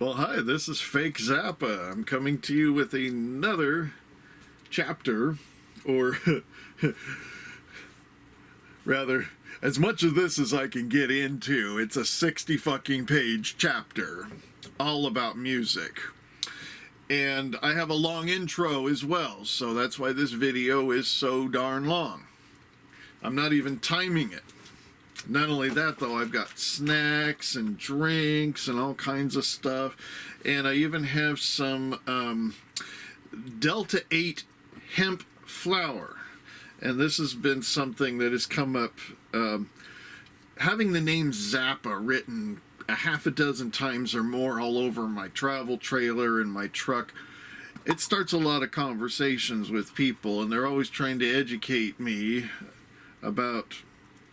Well, hi, this is Fake Zappa. I'm coming to you with another chapter, or rather, as much of this as I can get into. It's a 60 fucking page chapter, all about music. And I have a long intro as well, so that's why this video is so darn long. I'm not even timing it. Not only that, though, I've got snacks and drinks and all kinds of stuff. And I even have some Delta 8 hemp flour. And this has been something that has come up. Having the name Zappa written a half a dozen times or more all over my travel trailer and my truck, it starts a lot of conversations with people. And they're always trying to educate me about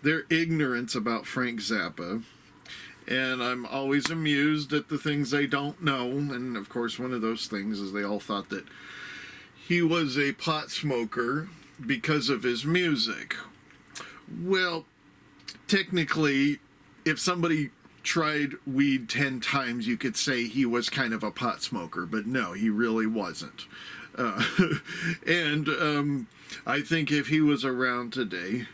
their ignorance about Frank Zappa, and I'm always amused at the things they don't know. And of course, one of those things is they all thought that he was a pot smoker because of his music. Well, technically, if somebody tried weed 10 times, you could say he was kind of a pot smoker, but no, he really wasn't. I think if he was around today,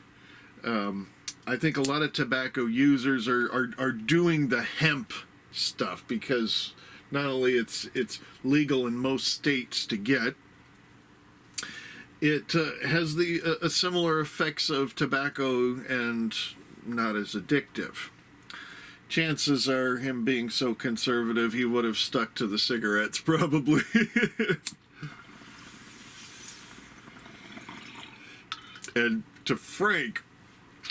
I think a lot of tobacco users are doing the hemp stuff because not only it's legal in most states to get, it has the similar effects of tobacco and not as addictive. Chances are, him being so conservative, he would have stuck to the cigarettes probably. And to Frank,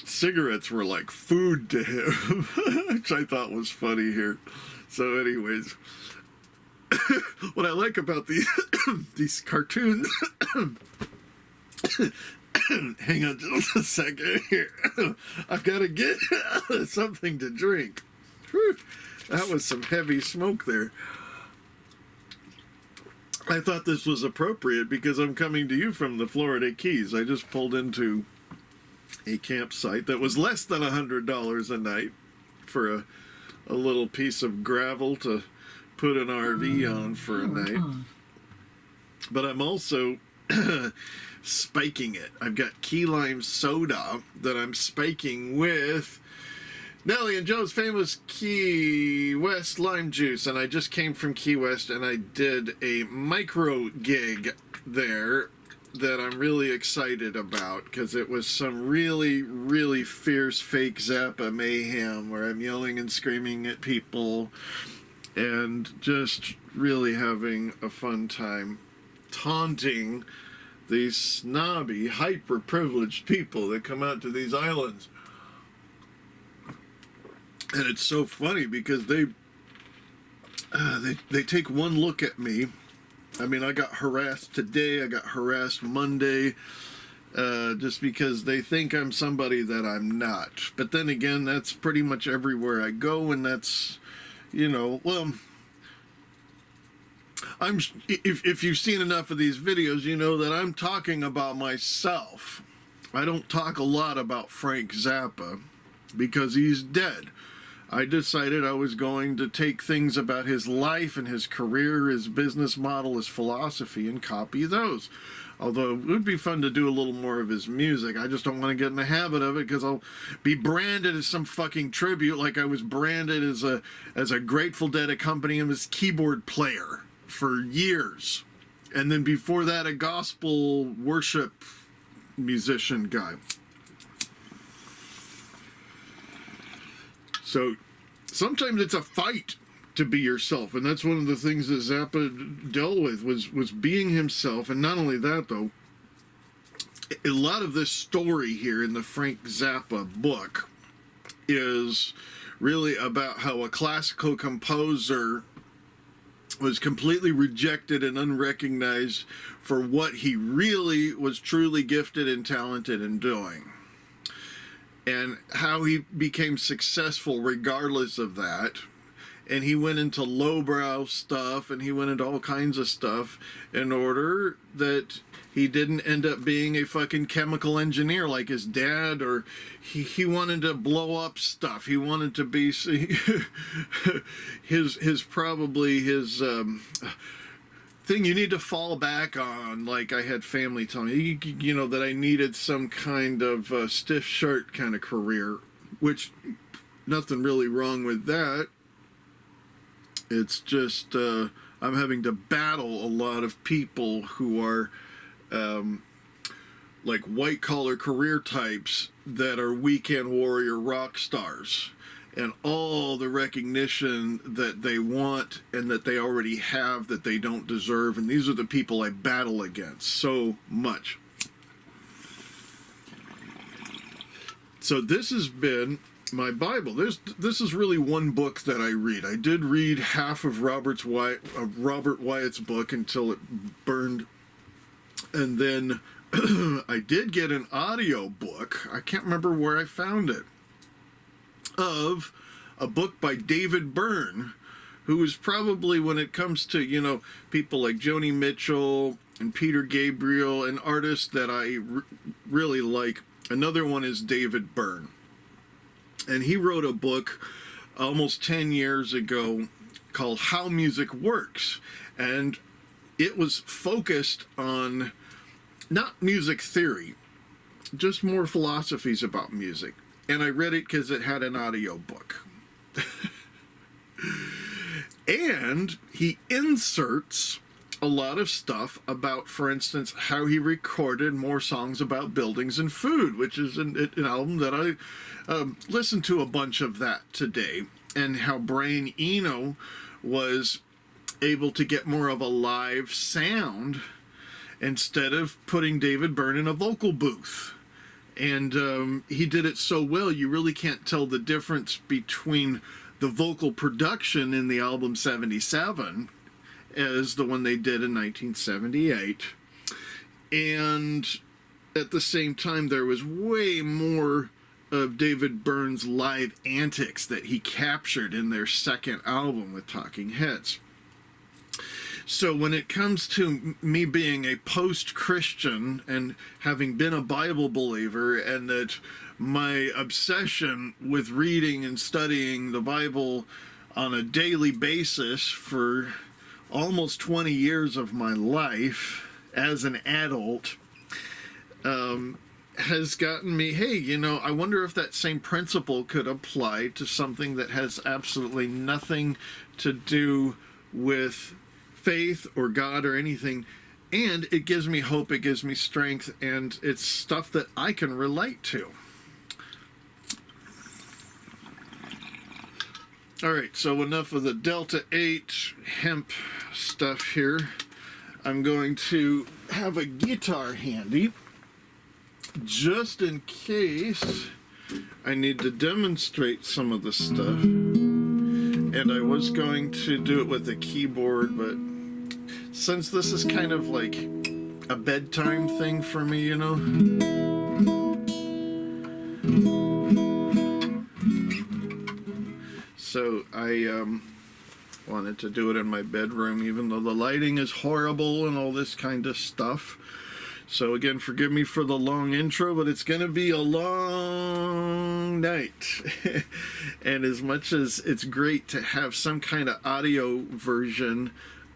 cigarettes were like food to him, which I thought was funny here. So anyways, what I like about these cartoons, hang on just a second here, I've got to get something to drink. Whew, that was some heavy smoke there. I thought this was appropriate because I'm coming to you from the Florida Keys. I just pulled into a campsite that was less than $100 a night for a little piece of gravel to put an RV on for a night. But I'm also spiking it. I've got key lime soda that I'm spiking with Nelly and Joe's famous Key West lime juice. And I just came from Key West and I did a micro gig there that I'm really excited about because it was some really, really fierce fake Zappa mayhem where I'm yelling and screaming at people and just really having a fun time taunting these snobby, hyper-privileged people that come out to these islands. And it's so funny because they take one look at me. I mean, I got harassed today, I got harassed Monday, just because they think I'm somebody that I'm not. But then again, that's pretty much everywhere I go, and that's, well, if you've seen enough of these videos, you know that I'm talking about myself. I don't talk a lot about Frank Zappa because he's dead. I decided I was going to take things about his life and his career, his business model, his philosophy, and copy those. Although it would be fun to do a little more of his music. I just don't want to get in the habit of it because I'll be branded as some fucking tribute like I was branded as a Grateful Dead accompanist keyboard player for years. And then before that, a gospel worship musician guy. So sometimes it's a fight to be yourself, and that's one of the things that Zappa dealt with was being himself. And not only that, though, a lot of this story here in the Frank Zappa book is really about how a classical composer was completely rejected and unrecognized for what he really was truly gifted and talented in doing. And how he became successful regardless of that, and he went into lowbrow stuff, and he went into all kinds of stuff in order that he didn't end up being a fucking chemical engineer like his dad, or he wanted to blow up stuff. He wanted to be his thing you need to fall back on. Like, I had family tell me, you know, that I needed some kind of stiff shirt kind of career, which nothing really wrong with that. It's just I'm having to battle a lot of people who are like white collar career types that are weekend warrior rock stars, and all the recognition that they want and that they already have that they don't deserve. And these are the people I battle against so much. So this has been my Bible. This is really one book that I read. I did read half of Robert Wyatt's book until it burned. And then I did get an audio book. I can't remember where I found it. Of a book by David Byrne, who is probably, when it comes to, you know, people like Joni Mitchell and Peter Gabriel and artists that I really like, another one is David Byrne. And he wrote a book almost 10 years ago called How Music Works. And it was focused on not music theory, just more philosophies about music. And I read it because it had an audio book. And he inserts a lot of stuff about, for instance, how he recorded more songs about buildings and food, which is an album that I listened to a bunch of that today, and how Brian Eno was able to get more of a live sound instead of putting David Byrne in a vocal booth. And he did it so well, you really can't tell the difference between the vocal production in the album 77 as the one they did in 1978. And at the same time, there was way more of David Byrne's live antics that he captured in their second album with Talking Heads. So when it comes to me being a post-Christian and having been a Bible believer, and that my obsession with reading and studying the Bible on a daily basis for almost 20 years of my life as an adult has gotten me, hey, you know, I wonder if that same principle could apply to something that has absolutely nothing to do with faith or God or anything. And it gives me hope, it gives me strength, and it's stuff that I can relate to. Alright, so enough of the Delta 8 hemp stuff here. I'm going to have a guitar handy, just in case I need to demonstrate some of the stuff. And I was going to do it with a keyboard, but since this is kind of like a bedtime thing for me, you know, so I wanted to do it in my bedroom, even though the lighting is horrible and all this kind of stuff. So again, forgive me for the long intro, but it's going to be a long night. And as much as it's great to have some kind of audio version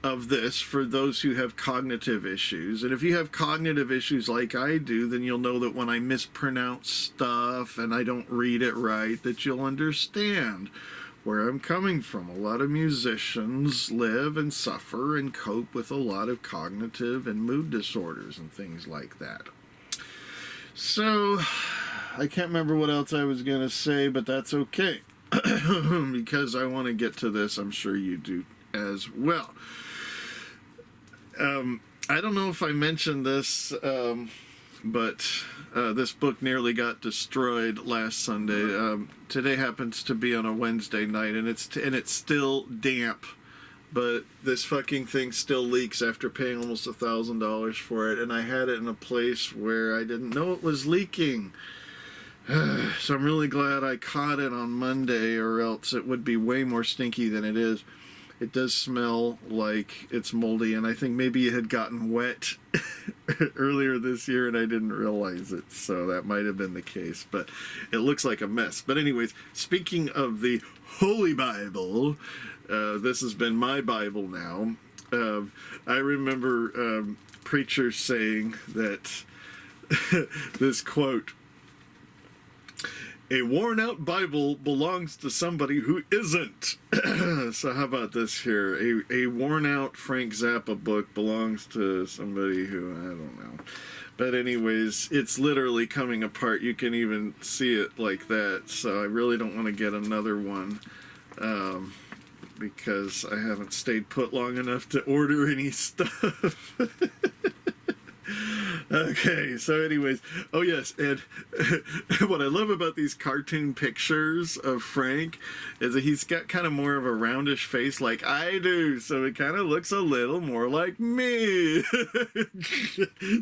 of this for those who have cognitive issues, and if you have cognitive issues like I do, then you'll know that when I mispronounce stuff and I don't read it right, that you'll understand where I'm coming from. A lot of musicians live and suffer and cope with a lot of cognitive and mood disorders and things like that. So, I can't remember what else I was going to say, but that's okay. Because I want to get to this, I'm sure you do as well. I don't know if I mentioned this, but this book nearly got destroyed last Sunday. Today happens to be on a Wednesday night, and it's still damp. But this fucking thing still leaks after paying almost $1,000 for it, and I had it in a place where I didn't know it was leaking. So I'm really glad I caught it on Monday, or else it would be way more stinky than it is. It does smell like it's moldy, and I think maybe it had gotten wet earlier this year and I didn't realize it, so that might have been the case, but it looks like a mess. But anyways, speaking of the Holy Bible, this has been my Bible now. I remember preachers saying that this quote, "A worn-out Bible belongs to somebody who isn't." So how about this here? A worn-out Frank Zappa book belongs to somebody who, I don't know. But anyways, it's literally coming apart. You can even see it like that. So I really don't want to get another one. Because I haven't stayed put long enough to order any stuff. Okay, so anyways, oh yes, and what I love about these cartoon pictures of Frank is that he's got kind of more of a roundish face like I do, so it kind of looks a little more like me.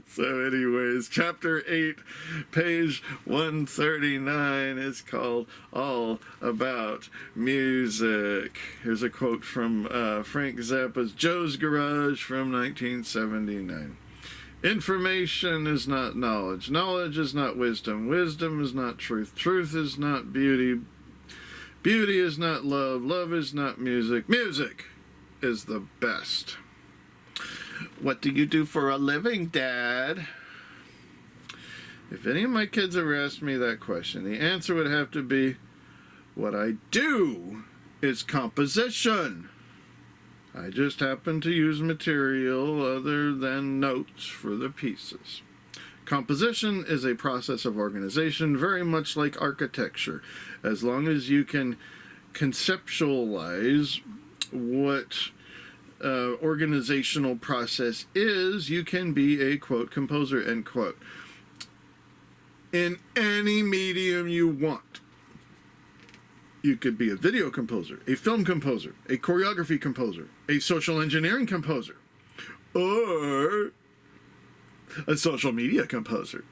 So anyways, chapter 8, page 139 is called All About Music. Here's a quote from Frank Zappa's Joe's Garage from 1979. Information is not knowledge. Knowledge is not wisdom. Wisdom is not truth. Truth is not beauty. Beauty is not love. Love is not music. Music is the best. What do you do for a living, Dad? If any of my kids ever asked me that question, the answer would have to be, what I do is composition. I just happen to use material other than notes for the pieces. Composition is a process of organization, very much like architecture. As long as you can conceptualize what organizational process is, you can be a, quote, composer, end quote. In any medium you want. You could be a video composer, a film composer, a choreography composer, a social engineering composer, or a social media composer.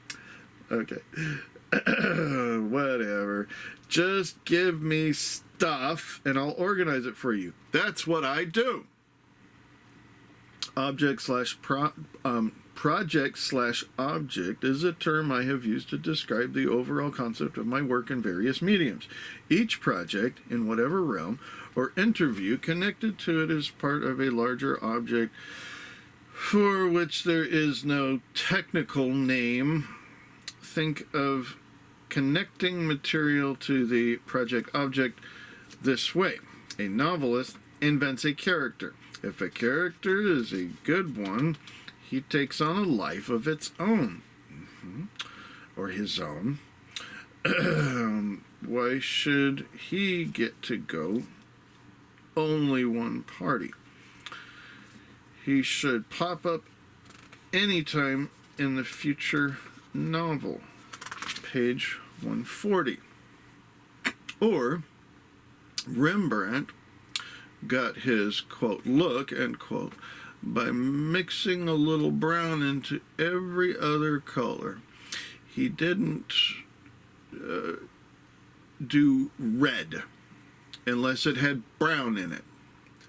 Okay. Whatever. Just give me stuff and I'll organize it for you. That's what I do. Project slash object is a term I have used to describe the overall concept of my work in various mediums. Each project, in whatever realm or interview connected to it, is part of a larger object for which there is no technical name. Think of connecting material to the project object this way. A novelist invents a character. If a character is a good one, he takes on a life of its own, or his own. Why should he get to go only one party? He should pop up anytime in the future novel, page 140. Or Rembrandt got his, quote, look, end quote, by mixing a little brown into every other color. He didn't do red unless it had brown in it.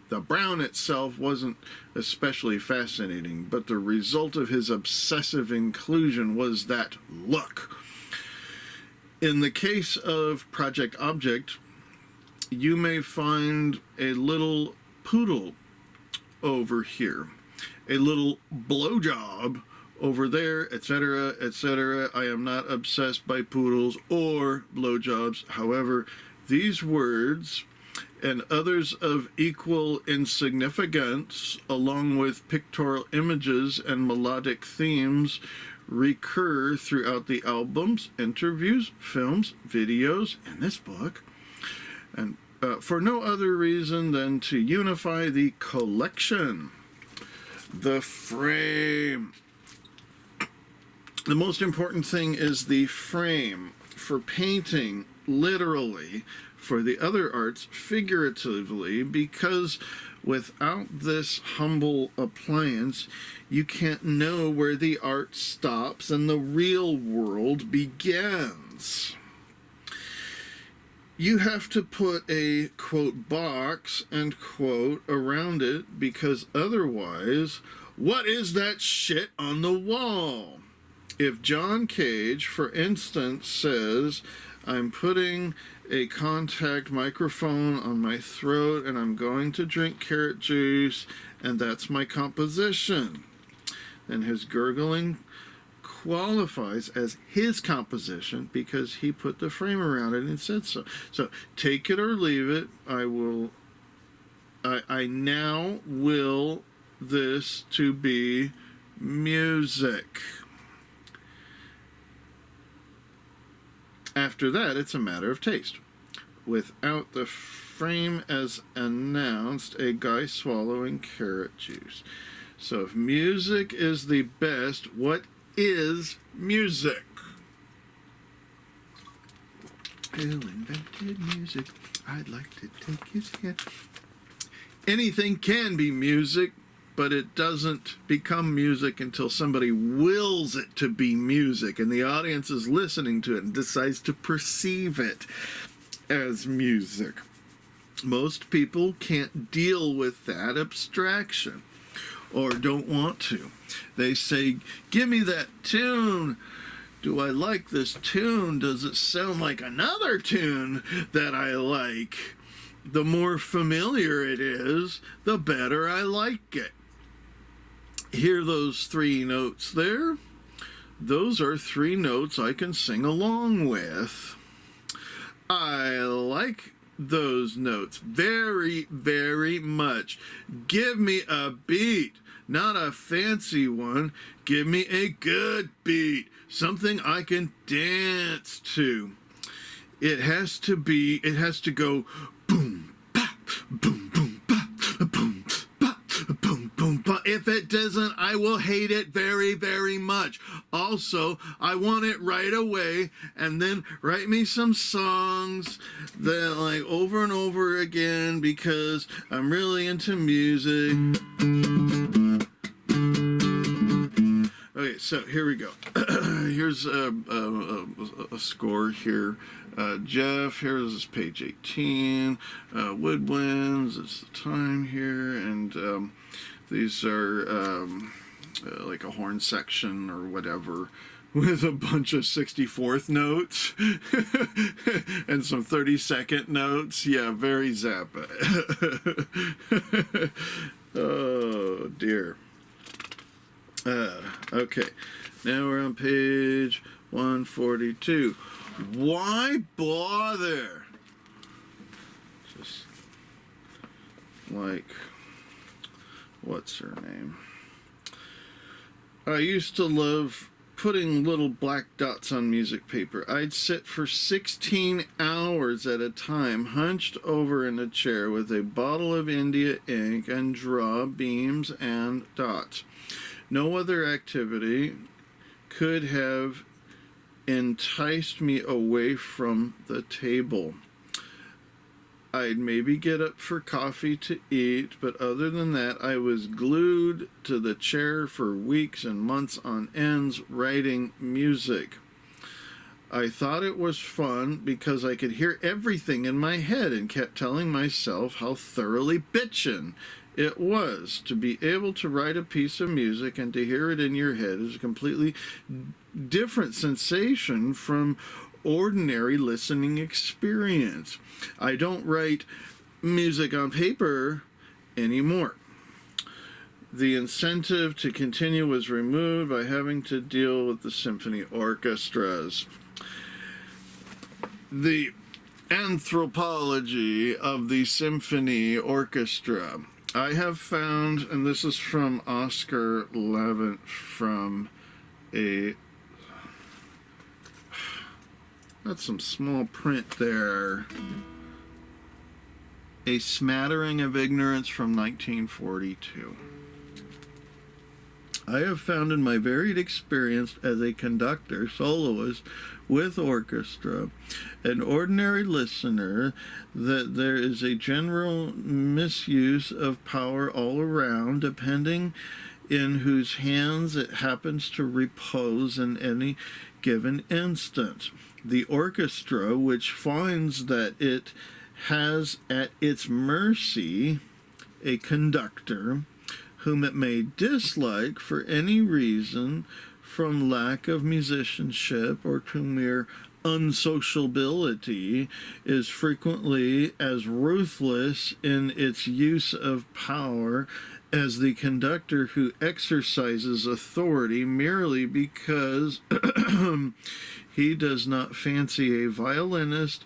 The brown itself wasn't especially fascinating, but the result of his obsessive inclusion was that look. In the case of Project Object, you may find a little poodle over here, a little blowjob over there, etc., etc. I am not obsessed by poodles or blowjobs. However, these words and others of equal insignificance, along with pictorial images and melodic themes, recur throughout the albums, interviews, films, videos, and this book, and for no other reason than to unify the collection. The frame. The most important thing is the frame. For painting, literally. For the other arts, figuratively, because without this humble appliance, you can't know where the art stops and the real world begins. you have to put a, quote, box, end quote, around it, because otherwise, what is that shit on the wall? If John Cage, for instance, says, I'm putting a contact microphone on my throat and I'm going to drink carrot juice, and that's my composition, then his gurgling qualifies as his composition because he put the frame around it and said so. So take it or leave it. I now will this to be music. After that, it's a matter of taste. Without the frame as announced, a guy swallowing carrot juice. So if music is the best, what is music? Who invented music? I'd like to take his hand. Anything can be music, but it doesn't become music until somebody wills it to be music, and the audience is listening to it and decides to perceive it as music. Most people can't deal with that abstraction, or don't want to. They say, give me that tune. Do I like this tune? Does it sound like another tune that I like? The more familiar it is, the better I like it. Hear those 3 notes there? Those are 3 notes I can sing along with. I like those notes very, very much. Give me a beat, not a fancy one. Give me a good beat, something I can dance to. It has to go boom, bop, boom, boom, bop, boom, bop, boom, boom, bop. If it doesn't, I will hate it very, very much. Also, I want it right away, and then write me some songs that like over and over again because I'm really into music. Okay, so here we go. Here's a score here. Jeff, here's page 18. Woodwinds, it's the time here, and these are like a horn section or whatever with a bunch of 64th notes and some 32nd notes. Yeah, very Zappa. Oh, dear. Okay, now we're on page 142. Why bother? Just like, what's her name? I used to love putting little black dots on music paper. I'd sit for 16 hours at a time, hunched over in a chair with a bottle of India ink and draw beams and dots. No other activity could have enticed me away from the table. I'd maybe get up for coffee to eat, but other than that, I was glued to the chair for weeks and months on ends, writing music. I thought it was fun because I could hear everything in my head and kept telling myself how thoroughly bitchin' it was. To be able to write a piece of music and to hear it in your head is a completely different sensation from ordinary listening experience. I don't write music on paper anymore. The incentive to continue was removed by having to deal with the symphony orchestras. The anthropology of the symphony orchestra. I have found, and this is from Oscar Levant from that's some small print there. A Smattering of Ignorance from 1942. I have found in my varied experience as a conductor, soloist with orchestra, an ordinary listener, that there is a general misuse of power all around, depending in whose hands it happens to repose in any given instant. the orchestra, which finds that it has at its mercy a conductor whom it may dislike for any reason, from lack of musicianship or to mere unsociability, is frequently as ruthless in its use of power as the conductor who exercises authority merely because he does not fancy a violinist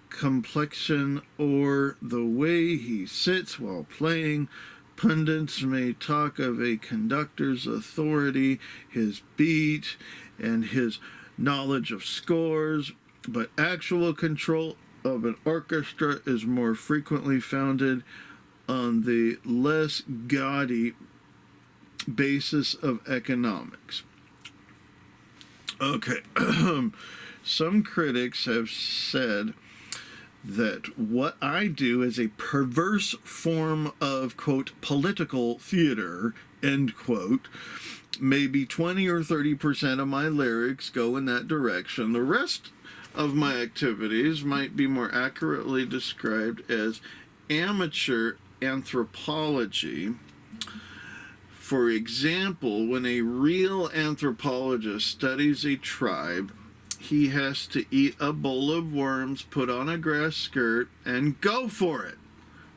complexion or the way he sits while playing. Pundits may talk of a conductor's authority, his beat, and his knowledge of scores, but actual control of an orchestra is more frequently founded on the less gaudy basis of economics. Okay, some critics have said that what I do is a perverse form of, quote, political theater, end quote. Maybe 20 or 30% of my lyrics go in that direction. The rest of my activities might be more accurately described as amateur anthropology. For example, when a real anthropologist studies a tribe, he has to eat a bowl of worms, put on a grass skirt, and go for it.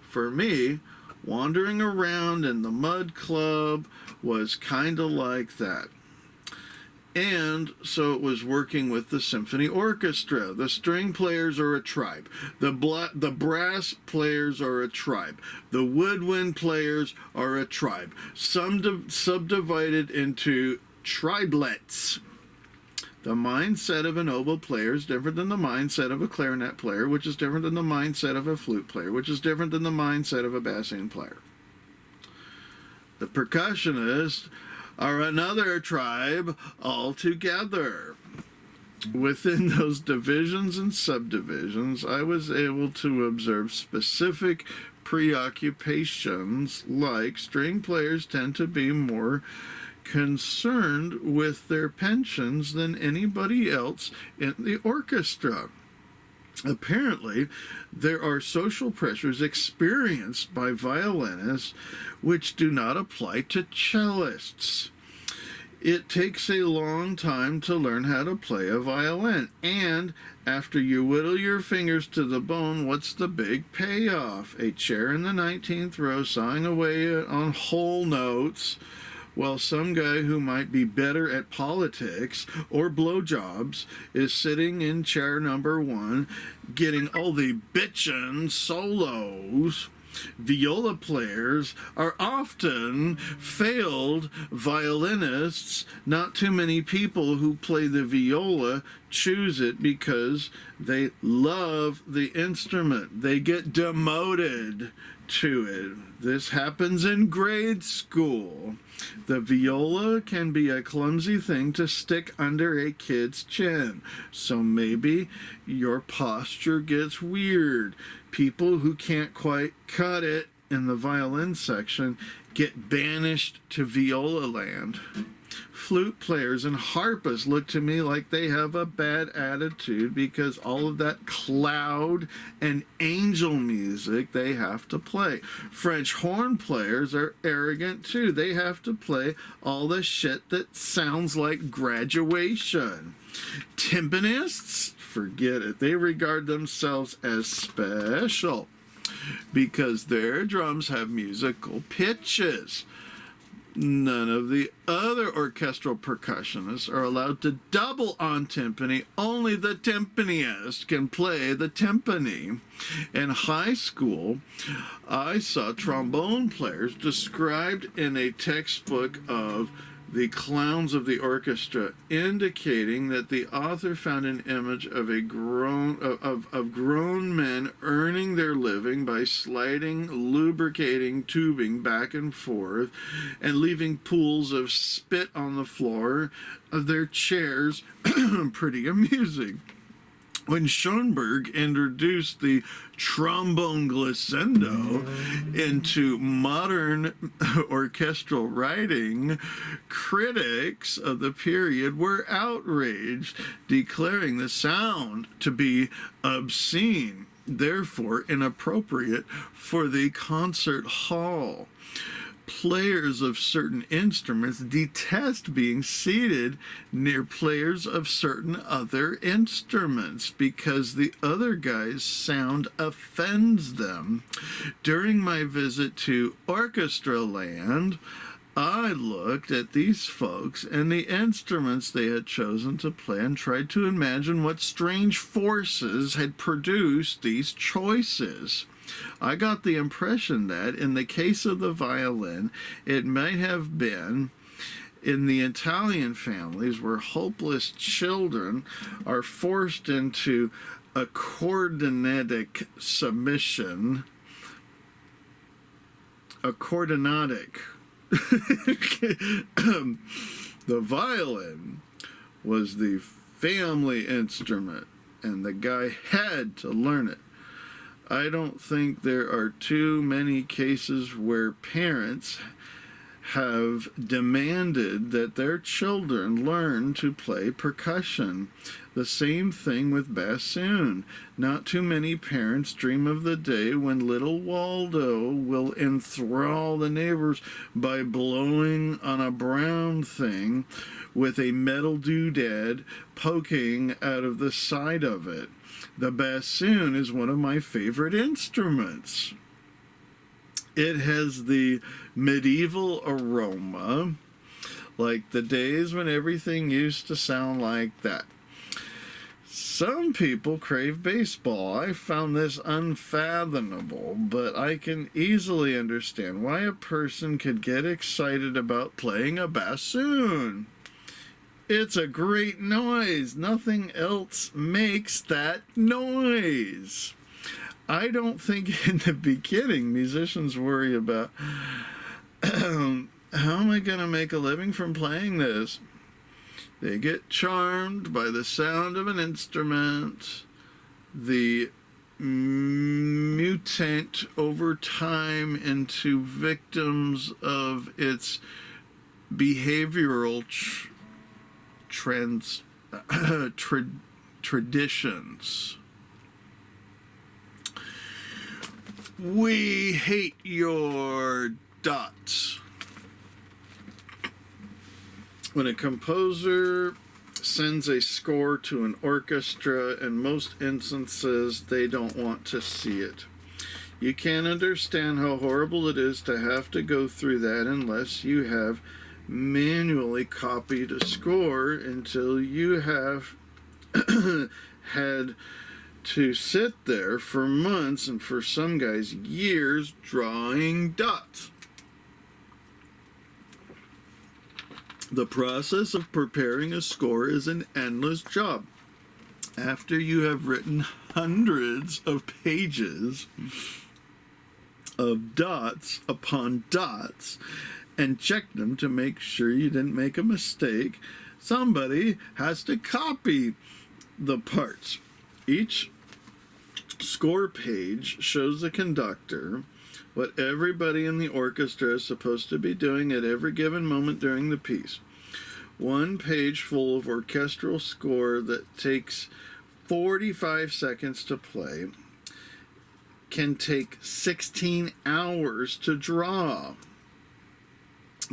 For me, wandering around in the mud club was kind of like that. And so it was working with the symphony orchestra. The string players are a tribe. The brass players are a tribe. The woodwind players are a tribe. Some subdivided into tribelets. The mindset of an oboe player is different than the mindset of a clarinet player, which is different than the mindset of a flute player, which is different than the mindset of a bassoon player. The percussionists are another tribe altogether. Within those divisions and subdivisions, I was able to observe specific preoccupations, like string players tend to be more concerned with their pensions than anybody else in the orchestra. Apparently, there are social pressures experienced by violinists which do not apply to cellists. It takes a long time to learn how to play a violin, and after you whittle your fingers to the bone, what's the big payoff? A chair in the 19th row sawing away on whole notes, while some guy who might be better at politics or blowjobs is sitting in chair number 1 getting all the bitchin' solos. Viola players are often failed violinists. Not too many people who play the viola choose it because they love the instrument. They get demoted to it. This happens in grade school. The viola can be a clumsy thing to stick under a kid's chin, so maybe your posture gets weird. People who can't quite cut it in the violin section get banished to viola land. Flute players and harpists look to me like they have a bad attitude because all of that cloud and angel music they have to play. French horn players are arrogant too. They have to play all the shit that sounds like graduation. Timpanists, forget it. They regard themselves as special because their drums have musical pitches. None of the other orchestral percussionists are allowed to double on timpani. Only the timpaniist can play the timpani. In high school, I saw trombone players described in a textbook of the clowns of the orchestra, indicating that the author found an image of grown men earning their living by sliding lubricating tubing back and forth and leaving pools of spit on the floor of their chairs. Pretty amusing. when Schoenberg introduced the trombone glissando into modern orchestral writing, critics of the period were outraged, declaring the sound to be obscene, therefore inappropriate for the concert hall. Players of certain instruments detest being seated near players of certain other instruments because the other guy's sound offends them. During my visit to Orchestra Land, I looked at these folks and the instruments they had chosen to play and tried to imagine what strange forces had produced these choices. I got the impression that, in the case of the violin, it might have been in the Italian families where hopeless children are forced into a coordinatic submission, a coordinatic. The violin was the family instrument, and the guy had to learn it. I don't think there are too many cases where parents have demanded that their children learn to play percussion. The same thing with bassoon. Not too many parents dream of the day when little Waldo will enthrall the neighbors by blowing on a brown thing with a metal doodad poking out of the side of it. The bassoon is one of my favorite instruments. It has the medieval aroma, like the days when everything used to sound like that. Some people crave baseball. I found this unfathomable, but I can easily understand why a person could get excited about playing a bassoon. It's a great noise. Nothing else makes that noise. I don't think in the beginning musicians worry about how am I going to make a living from playing this? They get charmed by the sound of an instrument. The mutate over time into victims of its behavioral traditions. We hate your dots. When a composer sends a score to an orchestra, in most instances, they don't want to see it. You can't understand how horrible it is to have to go through that unless you have manually copied a score until you have had to sit there for months and for some guys years drawing dots. The process of preparing a score is an endless job. After you have written hundreds of pages of dots upon dots and checked them to make sure you didn't make a mistake, somebody has to copy the parts. Each score page shows the conductor what everybody in the orchestra is supposed to be doing at every given moment during the piece. One page full of orchestral score that takes 45 seconds to play can take 16 hours to draw.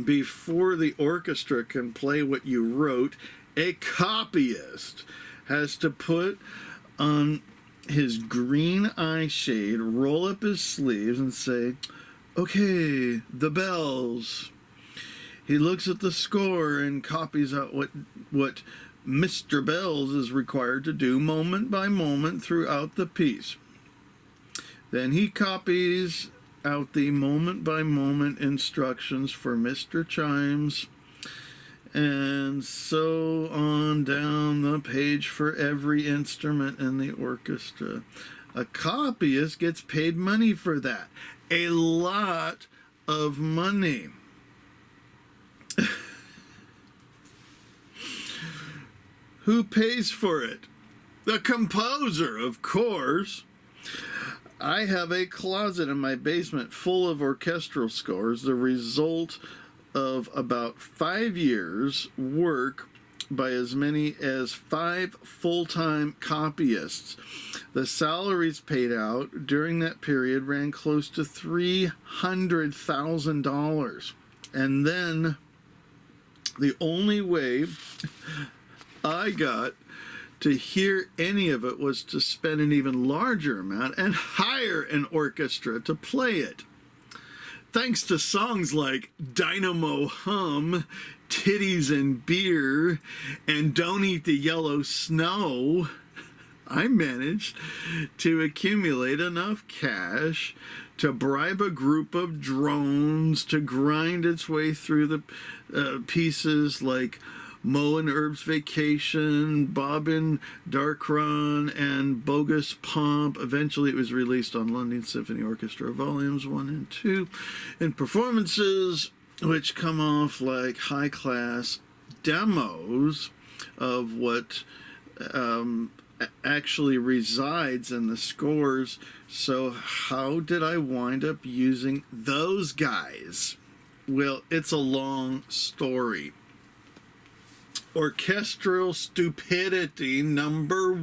Before the orchestra can play what you wrote, a copyist has to put on his green eye shade, roll up his sleeves, and say, "Okay, the bells." He looks at the score and copies out what Mr. Bells is required to do moment by moment throughout the piece. Then he copies out the moment by moment instructions for Mr. Chimes, and so on down the page for every instrument in the orchestra. A copyist gets paid money for that. A lot of money. Who pays for it? the composer, of course. I have a closet in my basement full of orchestral scores, the result of about 5 years' work by as many as 5 full-time copyists. The salaries paid out during that period ran close to $300,000. And then the only way I got to hear any of it was to spend an even larger amount and hire an orchestra to play it. Thanks to songs like Dynamo Hum, Titties and Beer, and Don't Eat the Yellow Snow, I managed to accumulate enough cash to bribe a group of drones to grind its way through the pieces like Mo and Herb's Vacation, Bob and Darkron, and Bogus Pomp. Eventually it was released on London Symphony Orchestra Volumes 1 and 2, in performances which come off like high-class demos of what actually resides in the scores. So how did I wind up using those guys? Well, it's a long story. Orchestral stupidity number 1.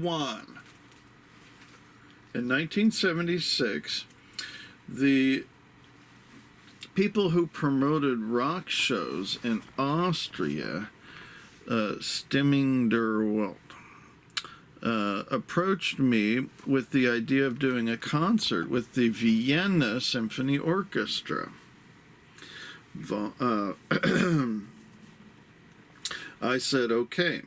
In 1976, the people who promoted rock shows in Austria, Stimming der Welt, approached me with the idea of doing a concert with the Vienna Symphony Orchestra. I said, okay.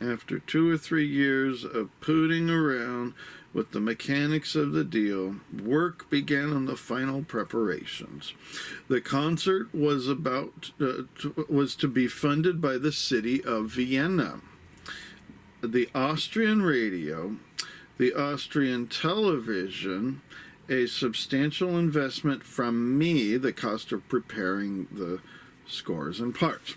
After 2 or 3 years of pooting around with the mechanics of the deal, work began on the final preparations. The concert was was to be funded by the city of Vienna. The Austrian radio, the Austrian television, a substantial investment from me, the cost of preparing the scores and parts.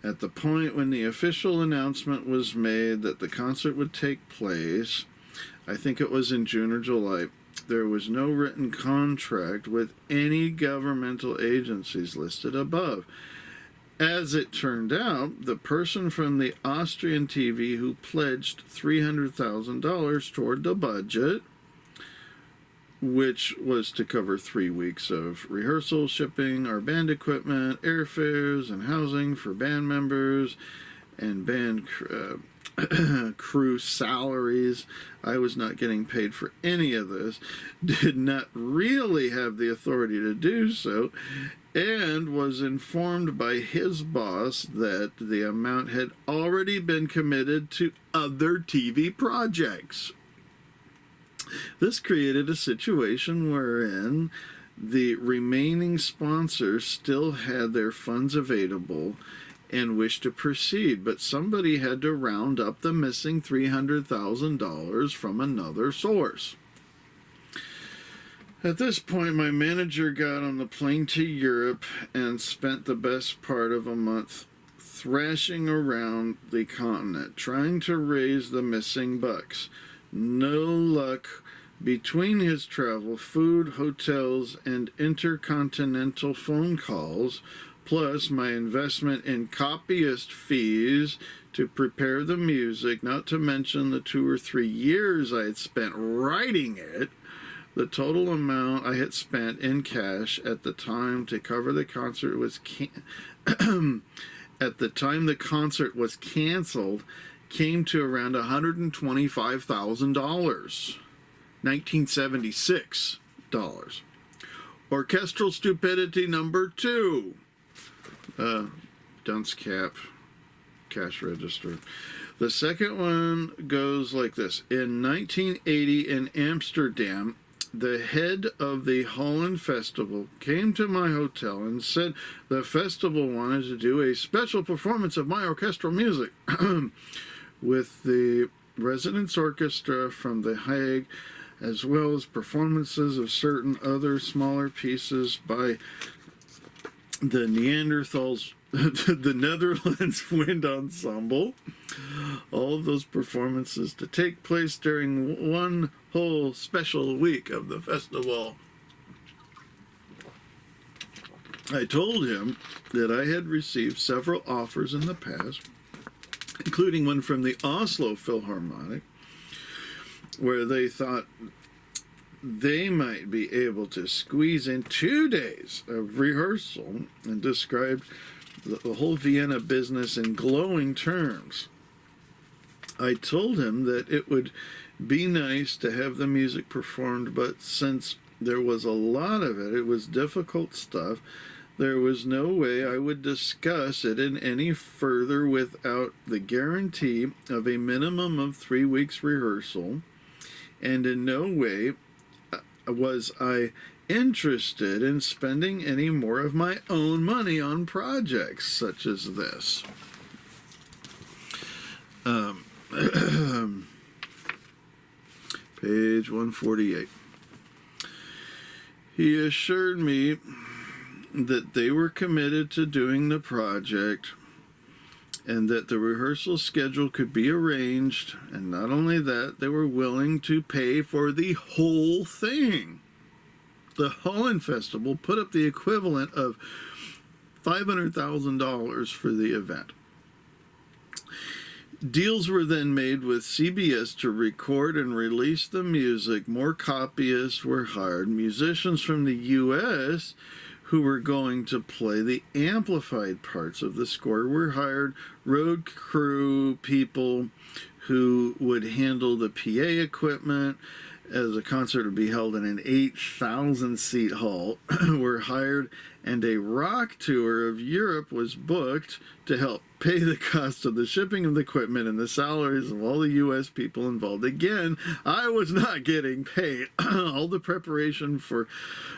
At the point when the official announcement was made that the concert would take place, I think it was in June or July, there was no written contract with any governmental agencies listed above. As it turned out, the person from the Austrian TV who pledged $300,000 toward the budget, which was to cover 3 weeks of rehearsal, shipping, our band equipment, airfares, and housing for band members, and band crew salaries. I was not getting paid for any of this, did not really have the authority to do so, and was informed by his boss that the amount had already been committed to other TV projects. This created a situation wherein the remaining sponsors still had their funds available and wished to proceed, but somebody had to round up the missing $300,000 from another source. At this point, my manager got on the plane to Europe and spent the best part of a month thrashing around the continent, trying to raise the missing bucks. No luck. Between his travel, food, hotels, and intercontinental phone calls, plus my investment in copyist fees to prepare the music, not to mention the 2 or 3 years I had spent writing it, the total amount I had spent in cash at the time to cover the concert was at the time the concert was canceled came to around $125,000. 1976 dollars. Orchestral stupidity number 2. Dunce cap, cash register. The second one goes like this. In 1980 in Amsterdam, the head of the Holland Festival came to my hotel and said the festival wanted to do a special performance of my orchestral music with the residence orchestra from The Hague, as well as performances of certain other smaller pieces by the Neanderthals, the Netherlands Wind Ensemble. All of those performances to take place during one whole special week of the festival. I told him that I had received several offers in the past, including one from the Oslo Philharmonic, where they thought they might be able to squeeze in 2 days of rehearsal, and described the whole Vienna business in glowing terms. I told him that it would be nice to have the music performed, but since there was a lot of it, it was difficult stuff. There was no way I would discuss it in any further without the guarantee of a minimum of 3 weeks rehearsal, and in no way was I interested in spending any more of my own money on projects such as this. Page 148. He assured me that they were committed to doing the project and that the rehearsal schedule could be arranged, and not only that, they were willing to pay for the whole thing. The Holland Festival put up the equivalent of $500,000 for the event. Deals were then made with CBS to record and release the music. More copyists were hired. Musicians from the U.S. who were going to play the amplified parts of the score were hired. Road crew people who would handle the PA equipment, as the concert would be held in an 8,000-seat hall, were hired, and a rock tour of Europe was booked to help pay the cost of the shipping of the equipment and the salaries of all the U.S. people involved. Again, I was not getting paid. All the preparation for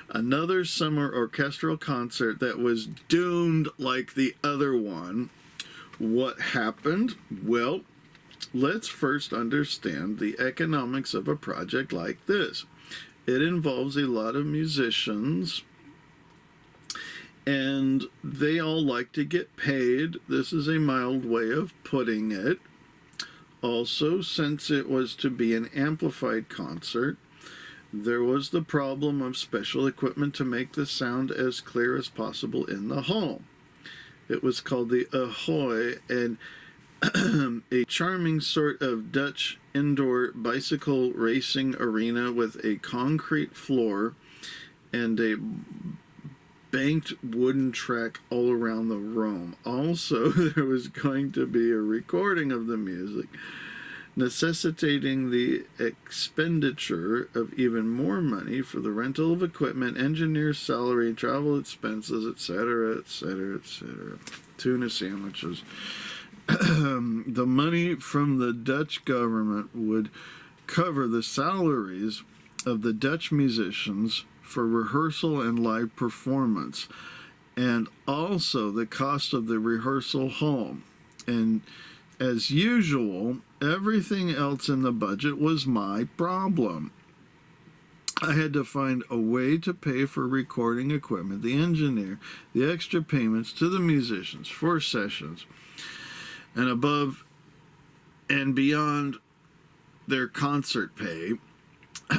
another summer orchestral concert that was doomed like the other one. What happened? Well, let's first understand the economics of a project like this. It involves a lot of musicians, and they all like to get paid. This is a mild way of putting it. Also, since it was to be an amplified concert, there was the problem of special equipment to make the sound as clear as possible in the hall. It was called the Ahoy, and a charming sort of Dutch indoor bicycle racing arena with a concrete floor and a banked wooden track all around the room. Also, there was going to be a recording of the music, necessitating the expenditure of even more money for the rental of equipment, engineer's salary, travel expenses, etc., etc., etc. Tuna sandwiches. The money from the Dutch government would cover the salaries of the Dutch musicians for rehearsal and live performance, and also the cost of the rehearsal hall. And as usual, everything else in the budget was my problem. I had to find a way to pay for recording equipment, the engineer, the extra payments to the musicians for sessions, and above and beyond their concert pay,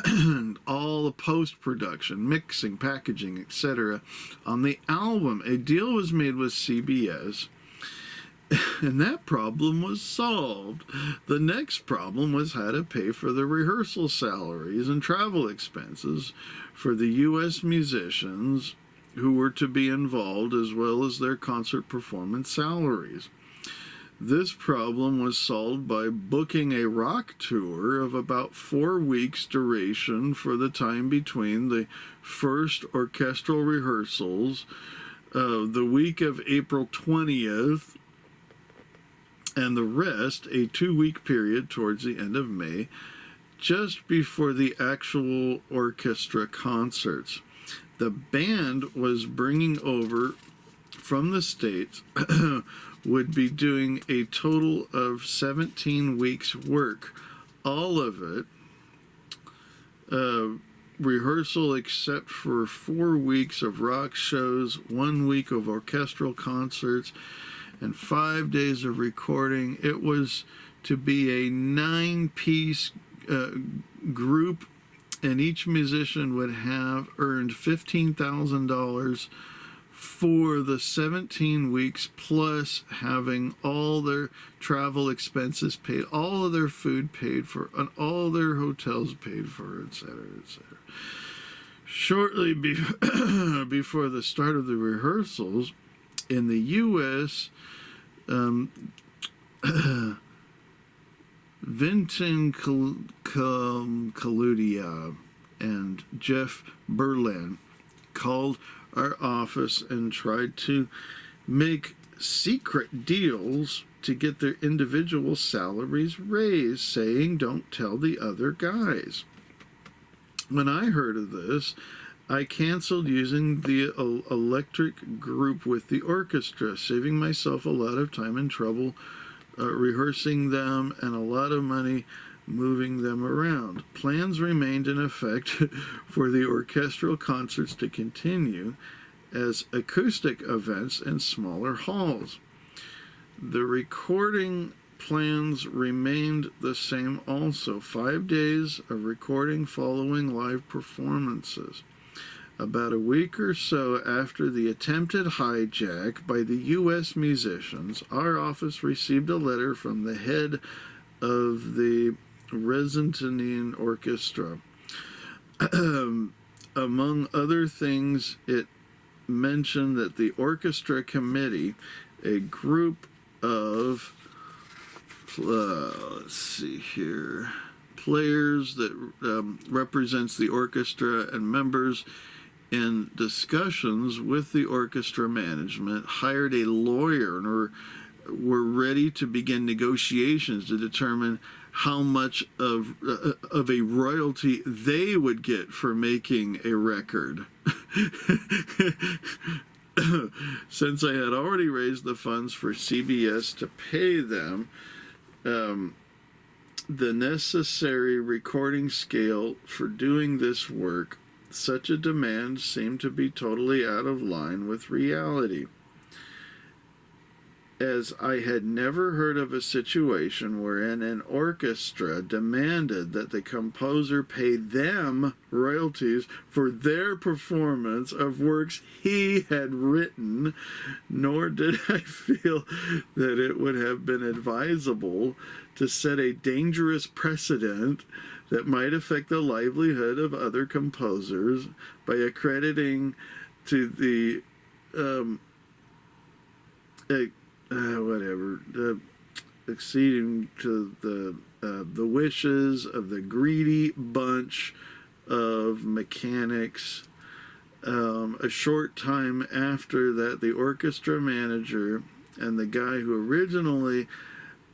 and all the post-production, mixing, packaging, etc. on the album. A deal was made with CBS, and that problem was solved. The next problem was how to pay for the rehearsal salaries and travel expenses for the U.S. musicians who were to be involved, as well as their concert performance salaries. This problem was solved by booking a rock tour of about 4 weeks' duration for the time between the first orchestral rehearsals, the week of April 20th, and the rest, a 2-week period towards the end of May, just before the actual orchestra concerts. The band was bringing over from the States would be doing a total of 17 weeks' work. All of it rehearsal except for 4 weeks of rock shows, 1 week of orchestral concerts, and 5 days of recording. It was to be a 9-piece group, and each musician would have earned $15,000 for the 17 weeks, plus having all their travel expenses paid, all of their food paid for, and all their hotels paid for, etc., etc. Shortly before the start of the rehearsals, in the U.S., Vinton Kaludia and Jeff Berlin called our office and tried to make secret deals to get their individual salaries raised, saying, "Don't tell the other guys." When I heard of this, I canceled using the electric group with the orchestra, saving myself a lot of time and trouble rehearsing them and a lot of money moving them around. Plans remained in effect for the orchestral concerts to continue as acoustic events in smaller halls. The recording plans remained the same also. 5 days of recording following live performances. About a week or so after the attempted hijack by the U.S. musicians, our office received a letter from the head of the Resentinian Orchestra. Among other things, it mentioned that the orchestra committee, a group of players that represents the orchestra and members in discussions with the orchestra management, hired a lawyer and were ready to begin negotiations to determine how much of a royalty they would get for making a record. Since I had already raised the funds for CBS to pay them, the necessary recording scale for doing this work, such a demand seemed to be totally out of line with reality, as I had never heard of a situation wherein an orchestra demanded that the composer pay them royalties for their performance of works he had written, nor did I feel that it would have been advisable to set a dangerous precedent that might affect the livelihood of other composers by accrediting to the acceding to the wishes of the greedy bunch of mechanics. A short time after that, the orchestra manager and the guy who originally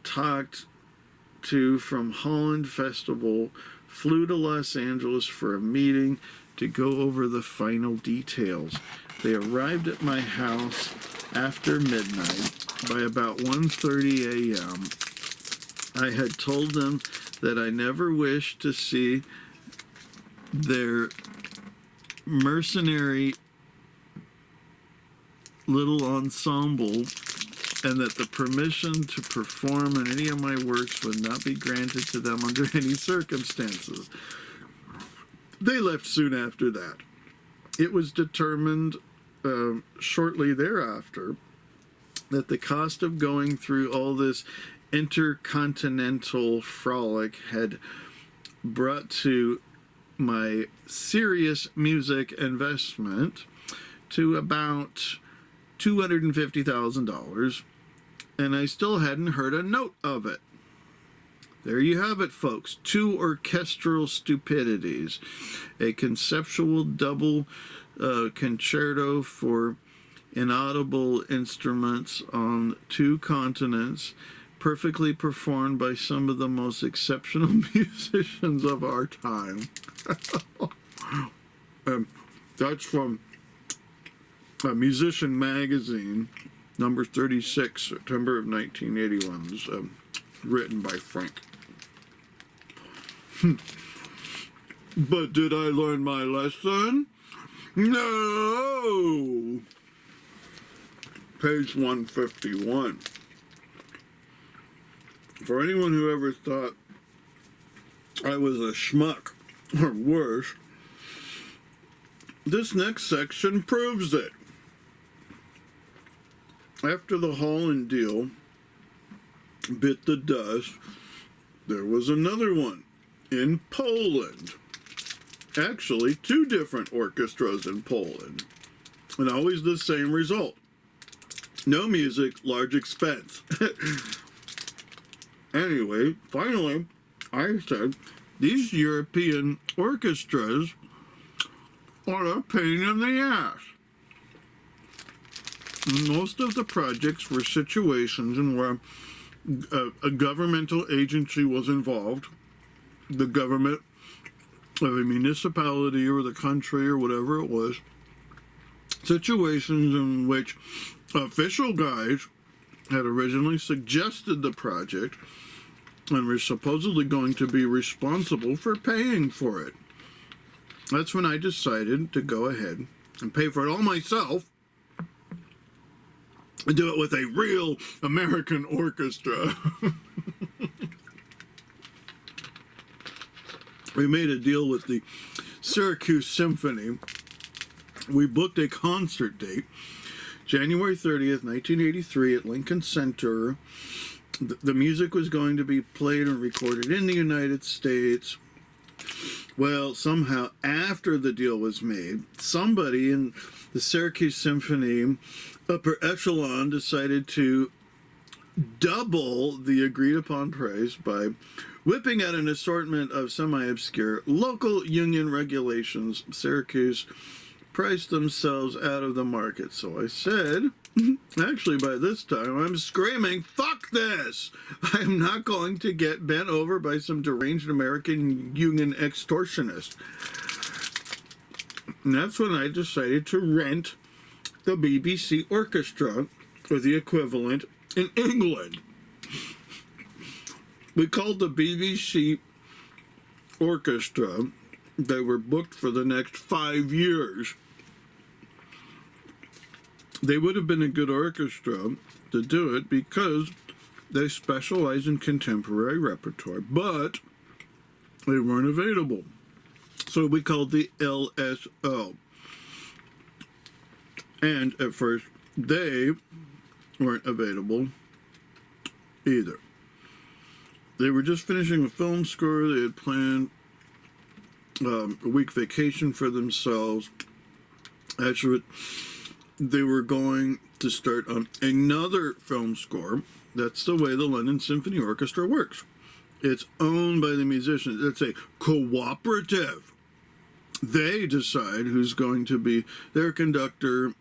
talked to from Holland Festival flew to Los Angeles for a meeting to go over the final details. They arrived at my house after midnight. By about 1:30 a.m., I had told them that I never wished to see their mercenary little ensemble, and that the permission to perform in any of my works would not be granted to them under any circumstances. They left soon after that. It was determined shortly thereafter that the cost of going through all this intercontinental frolic had brought to my serious music investment to about $250,000, and I still hadn't heard a note of it. There you have it, folks. 2 orchestral stupidities. A conceptual double concerto for inaudible instruments on 2 continents, perfectly performed by some of the most exceptional musicians of our time. That's from Musician Magazine, number 36, September of 1981. It was written by Frank. But did I learn my lesson? No! Page 151. For anyone who ever thought I was a schmuck, or worse, this next section proves it. After the Holland deal bit the dust, there was another one in Poland. Actually, 2 different orchestras in Poland, and always the same result. No music, large expense. Anyway, finally, I said, these European orchestras are a pain in the ass. Most of the projects were situations in where a governmental agency was involved, the government of a municipality or the country or whatever it was, situations in which official guys had originally suggested the project and were supposedly going to be responsible for paying for it. That's when I decided to go ahead and pay for it all myself and do it with a real American orchestra. We made a deal with the Syracuse Symphony. We booked a concert date, January 30th, 1983 at Lincoln Center. The music was going to be played and recorded in the United States. Well, somehow after the deal was made, somebody in the Syracuse Symphony upper echelon decided to double the agreed upon price by whipping out an assortment of semi-obscure local union regulations. Syracuse priced themselves out of the market. So I said, actually by this time I'm screaming, fuck this! I am not going to get bent over by some deranged American union extortionist. And that's when I decided to rent the BBC orchestra, or the equivalent, in England. We called the BBC orchestra. They were booked for the next 5 years. They would have been a good orchestra to do it because they specialize in contemporary repertoire, but they weren't available. So we called the LSO. And at first, they weren't available either. They were just finishing a film score. They had planned a week vacation for themselves. Actually, they were going to start on another film score. That's the way the London Symphony Orchestra works. It's owned by the musicians. It's a cooperative. They decide who's going to be their conductor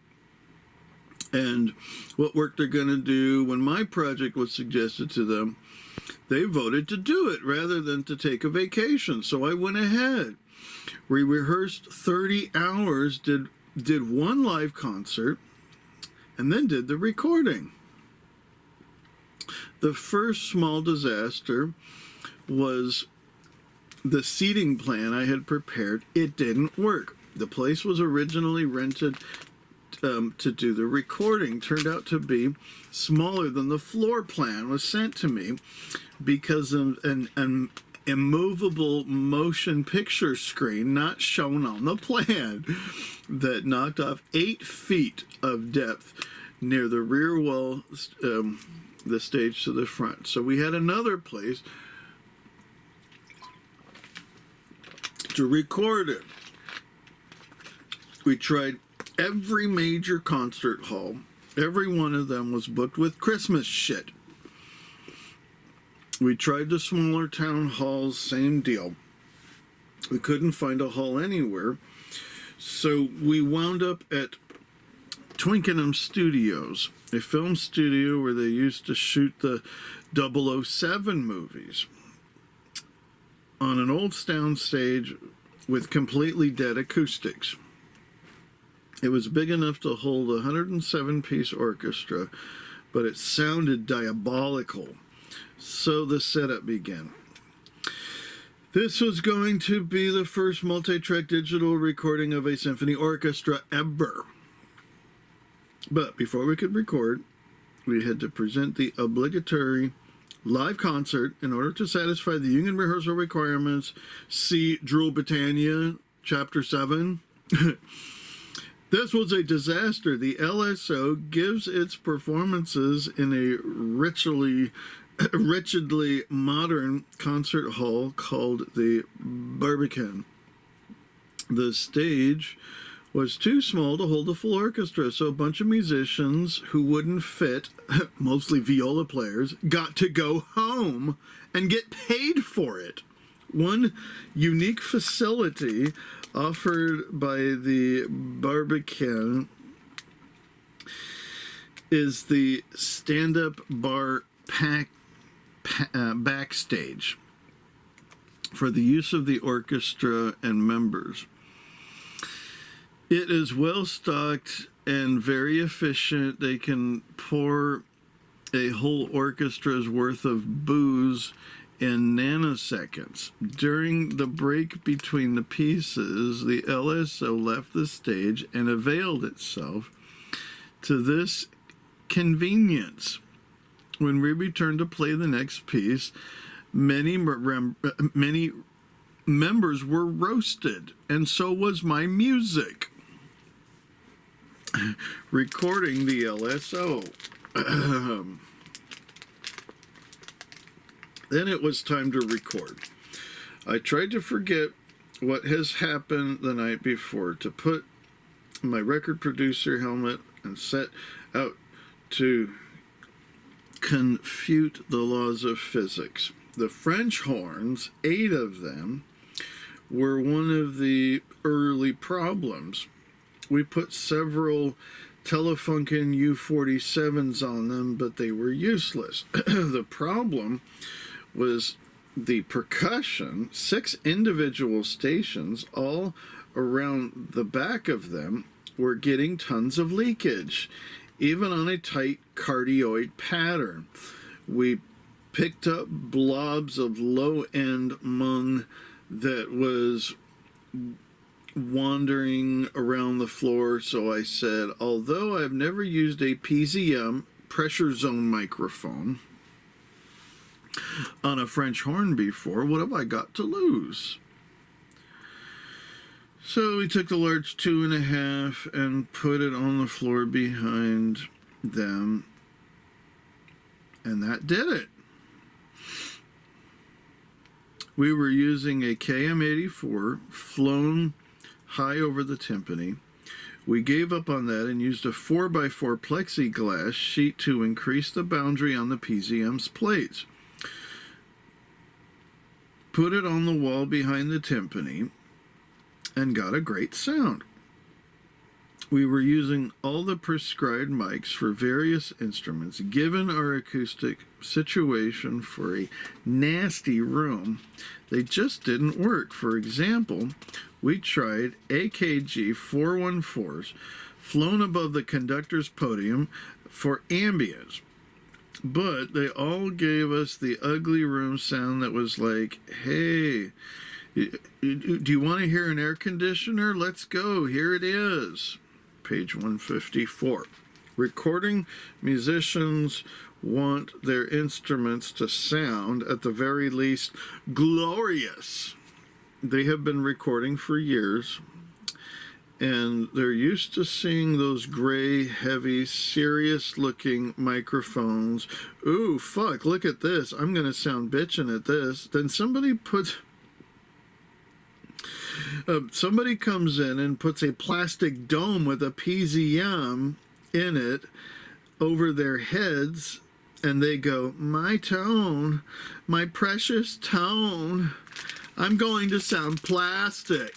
and what work they're going to do. When my project was suggested to them, they voted to do it rather than to take a vacation. So I went ahead. We rehearsed 30 hours, did one live concert, and then did the recording. The first small disaster was the seating plan I had prepared. It didn't work. The place was originally rented to do the recording. Turned out to be smaller than the floor plan was sent to me because of an immovable motion picture screen not shown on the plan that knocked off 8 feet of depth near the rear wall, the stage to the front. So we had another place to record it. We tried every major concert hall. Every one of them was booked with Christmas shit. We tried the smaller town halls, same deal. We couldn't find a hall anywhere. So we wound up at Twickenham Studios, a film studio where they used to shoot the 007 movies, on an old sound stage with completely dead acoustics. It was big enough to hold a 107-piece orchestra, but it sounded diabolical. So the setup began. This was going to be the first multi-track digital recording of a symphony orchestra ever. But before we could record, we had to present the obligatory live concert in order to satisfy the union rehearsal requirements. See Drool Britannia, Chapter 7. This was a disaster. The LSO gives its performances in a wretchedly modern concert hall called the Barbican. The stage was too small to hold a full orchestra, so a bunch of musicians who wouldn't fit, mostly viola players, got to go home and get paid for it. One unique facility offered by the Barbican is the stand-up bar backstage for the use of the orchestra and members. It is well stocked and very efficient. They can pour a whole orchestra's worth of booze in nanoseconds. During the break between the pieces, the LSO left the stage and availed itself to this convenience. When we returned to play the next piece, many members were roasted, and so was my music. Recording the LSO. Then it was time to record. I tried to forget what has happened the night before, to put my record producer helmet and set out to confute the laws of physics. The French horns, 8 of them, were one of the early problems. We put several Telefunken U-47s on them, but they were useless. The problem was the percussion. 6 individual stations all around the back of them were getting tons of leakage, even on a tight cardioid pattern. We picked up blobs of low-end mung that was wandering around the floor, so I said, although I've never used a PZM, pressure zone microphone, on a French horn before, what have I got to lose? So we took the large 2.5 and put it on the floor behind them, and that did it. We were using a KM84 flown high over the timpani. We gave up on that and used a 4x4 plexiglass sheet to increase the boundary on the PZM's plates. Put it on the wall behind the timpani and got a great sound. We were using all the prescribed mics for various instruments. Given our acoustic situation for a nasty room, they just didn't work. For example, we tried AKG 414s flown above the conductor's podium for ambience, but they all gave us the ugly room sound that was like, hey, do you want to hear an air conditioner? Let's go. Here it is. Page 154. Recording musicians want their instruments to sound, at the very least, glorious. They have been recording for years, and they're used to seeing those gray, heavy, serious-looking microphones. Ooh, fuck, look at this. I'm going to sound bitchin' at this. Then somebody comes in and puts a plastic dome with a PZM in it over their heads, and they go, my tone, my precious tone, I'm going to sound plastic.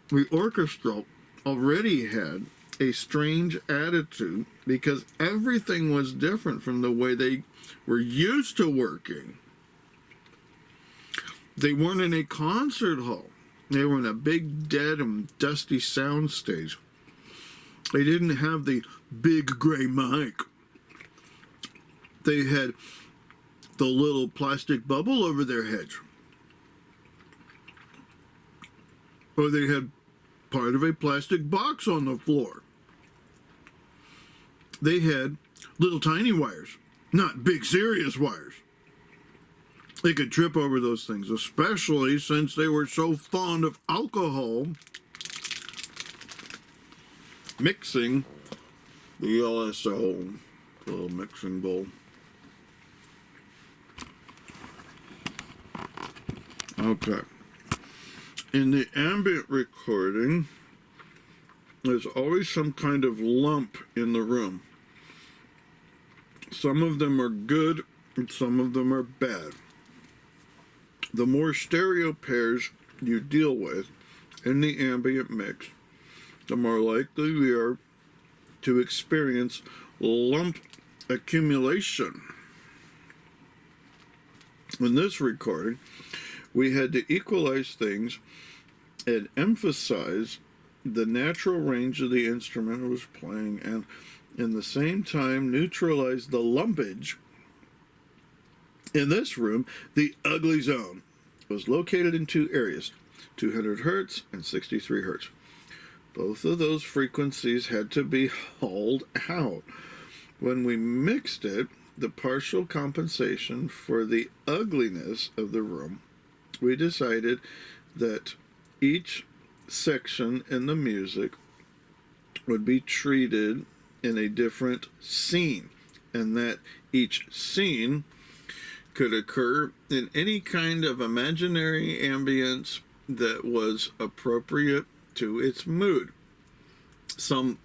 The orchestra already had a strange attitude because everything was different from the way they were used to working. They weren't in a concert hall. They were in a big, dead, and dusty sound stage. They didn't have the big gray mic. They had the little plastic bubble over their heads. or they had part of a plastic box on the floor. They had little tiny wires, not big serious wires. They could trip over those things, especially since they were so fond of alcohol, mixing the LSO, little mixing bowl. Okay. In the ambient recording, there's always some kind of lump in the room. Some of them are good and some of them are bad. The more stereo pairs you deal with in the ambient mix, the more likely we are to experience lump accumulation. In this recording, we had to equalize things and emphasize the natural range of the instrument it was playing, and in the same time neutralize the lumpage. In this room, the ugly zone was located in two areas, 200 hertz and 63 hertz. Both of those frequencies had to be hauled out. When we mixed it, the partial compensation for the ugliness of the room, we decided that each section in the music would be treated in a different scene, and that each scene could occur in any kind of imaginary ambience that was appropriate to its mood. Some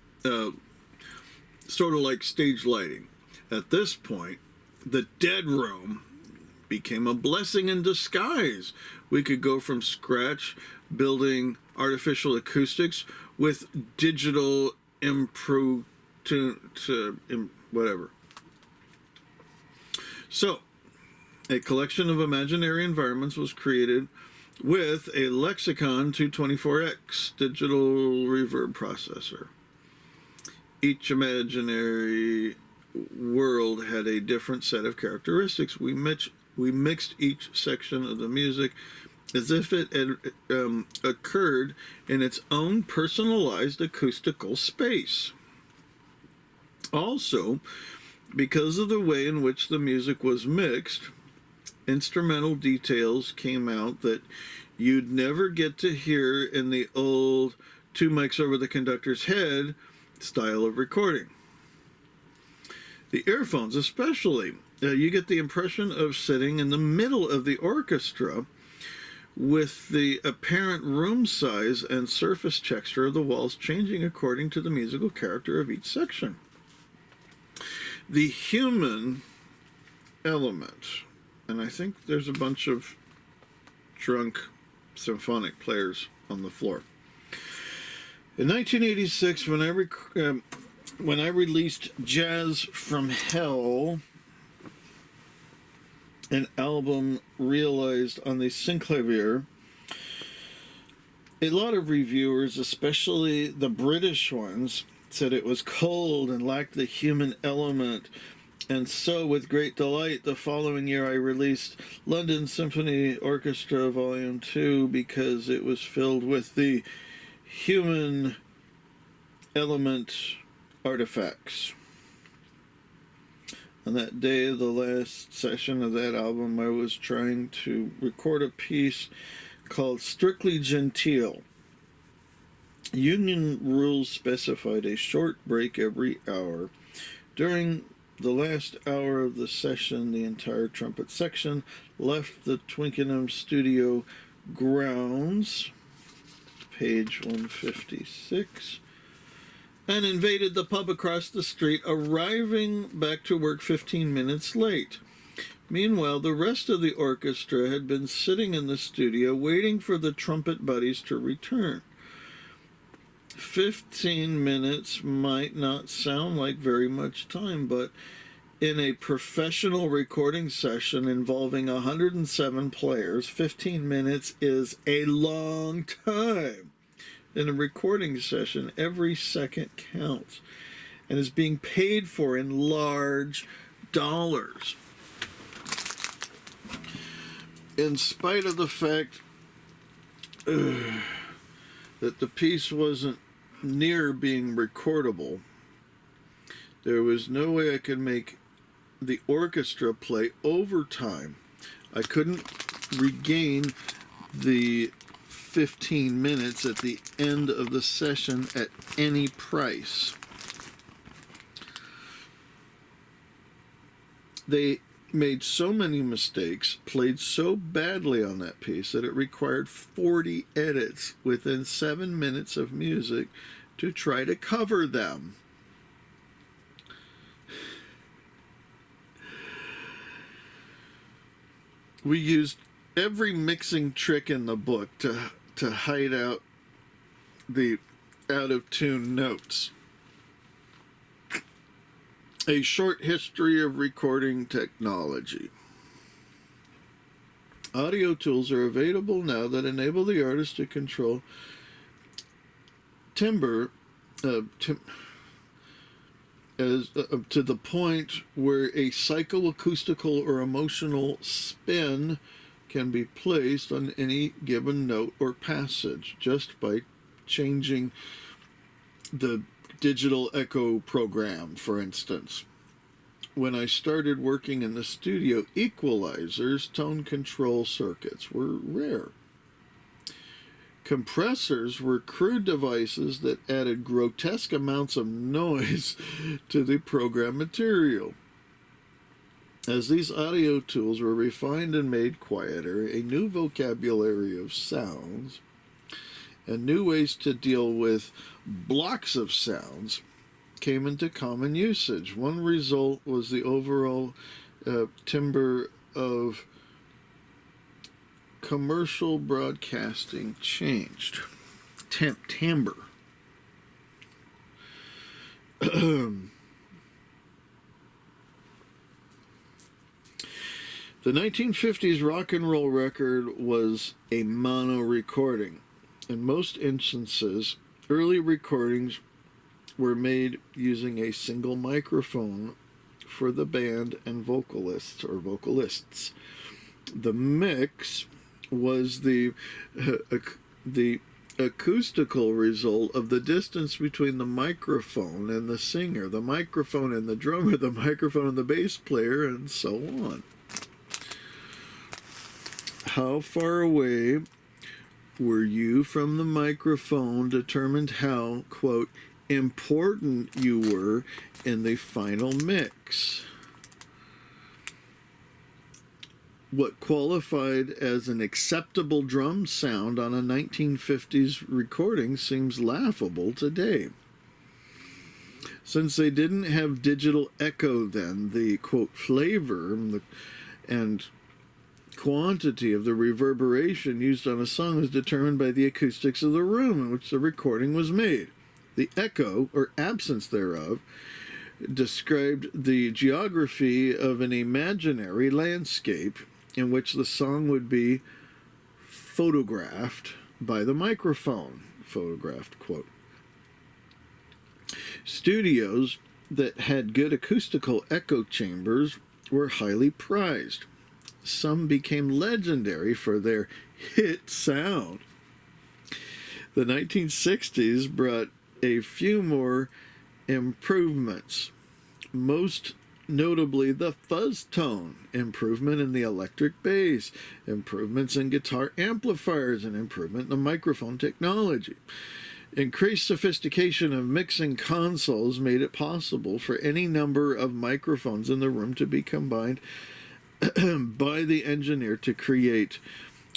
sort of like stage lighting. At this point, the dead room became a blessing in disguise. We could go from scratch building artificial acoustics with digital improve to whatever. So, a collection of imaginary environments was created with a Lexicon 224X digital reverb processor. Each imaginary world had a different set of characteristics. We mixed each section of the music as if it had occurred in its own personalized acoustical space. Also, because of the way in which the music was mixed, instrumental details came out that you'd never get to hear in the old two mics over the conductor's head style of recording. The earphones especially, you get the impression of sitting in the middle of the orchestra with the apparent room size and surface texture of the walls changing according to the musical character of each section. The human element, and I think there's a bunch of drunk symphonic players on the floor. In 1986, when I released Jazz from Hell, an album realized on the synclavier, a lot of reviewers, especially the British ones, said it was cold and lacked the human element. And so, with great delight, the following year I released London Symphony Orchestra Volume 2 because it was filled with the human element artifacts. On that day of the last session of that album, I was trying to record a piece called Strictly Genteel. Union rules specified a short break every hour. During the last hour of the session, the entire trumpet section left the Twickenham studio grounds, page 156, and invaded the pub across the street, arriving back to work 15 minutes late. Meanwhile, the rest of the orchestra had been sitting in the studio waiting for the trumpet buddies to return. 15 minutes might not sound like very much time, but in a professional recording session involving 107 players, 15 minutes is a long time. In a recording session, every second counts and is being paid for in large dollars. In spite of the fact that the piece wasn't near being recordable. There was no way I could make the orchestra play overtime. I couldn't regain the 15 minutes at the end of the session at any price. They made so many mistakes, played so badly on that piece, that it required 40 edits within 7 minutes of music to try to cover them. We used every mixing trick in the book to hide out the out-of-tune notes. A short history of recording technology. Audio tools are available now that enable the artist to control timbre to the point where a psychoacoustical or emotional spin can be placed on any given note or passage just by changing the digital echo program, for instance. When I started working in the studio, equalizers, tone control circuits were rare. Compressors were crude devices that added grotesque amounts of noise to the program material. As these audio tools were refined and made quieter, a new vocabulary of sounds and new ways to deal with blocks of sounds came into common usage. One result was the overall timbre of commercial broadcasting changed. Timbre. The 1950s rock and roll record was a mono recording. In most instances, early recordings were made using a single microphone for the band and vocalists. The mix was the acoustical result of the distance between the microphone and the singer, the microphone and the drummer, the microphone and the bass player, and so on. How far away were you from the microphone determined how, quote, important you were in the final mix. What qualified as an acceptable drum sound on a 1950s recording seems laughable today. Since they didn't have digital echo then, the, quote, flavor and quantity of the reverberation used on a song was determined by the acoustics of the room in which the recording was made. The echo, or absence thereof, described the geography of an imaginary landscape in which the song would be photographed by the microphone. Photographed, quote. Studios that had good acoustical echo chambers were highly prized. Some became legendary for their hit sound. The 1960s brought a few more improvements, most notably the fuzz tone, improvement in the electric bass, improvements in guitar amplifiers, and improvement in the microphone technology. Increased sophistication of mixing consoles made it possible for any number of microphones in the room to be combined by the engineer to create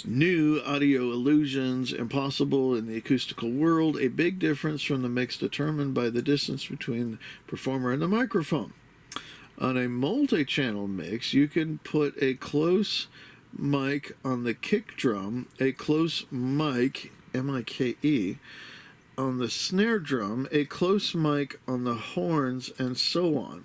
new audio illusions impossible in the acoustical world, a big difference from the mix determined by the distance between the performer and the microphone. On a multi-channel mix, you can put a close mic on the kick drum, a close mic, M-I-K-E, on the snare drum, a close mic on the horns, and so on,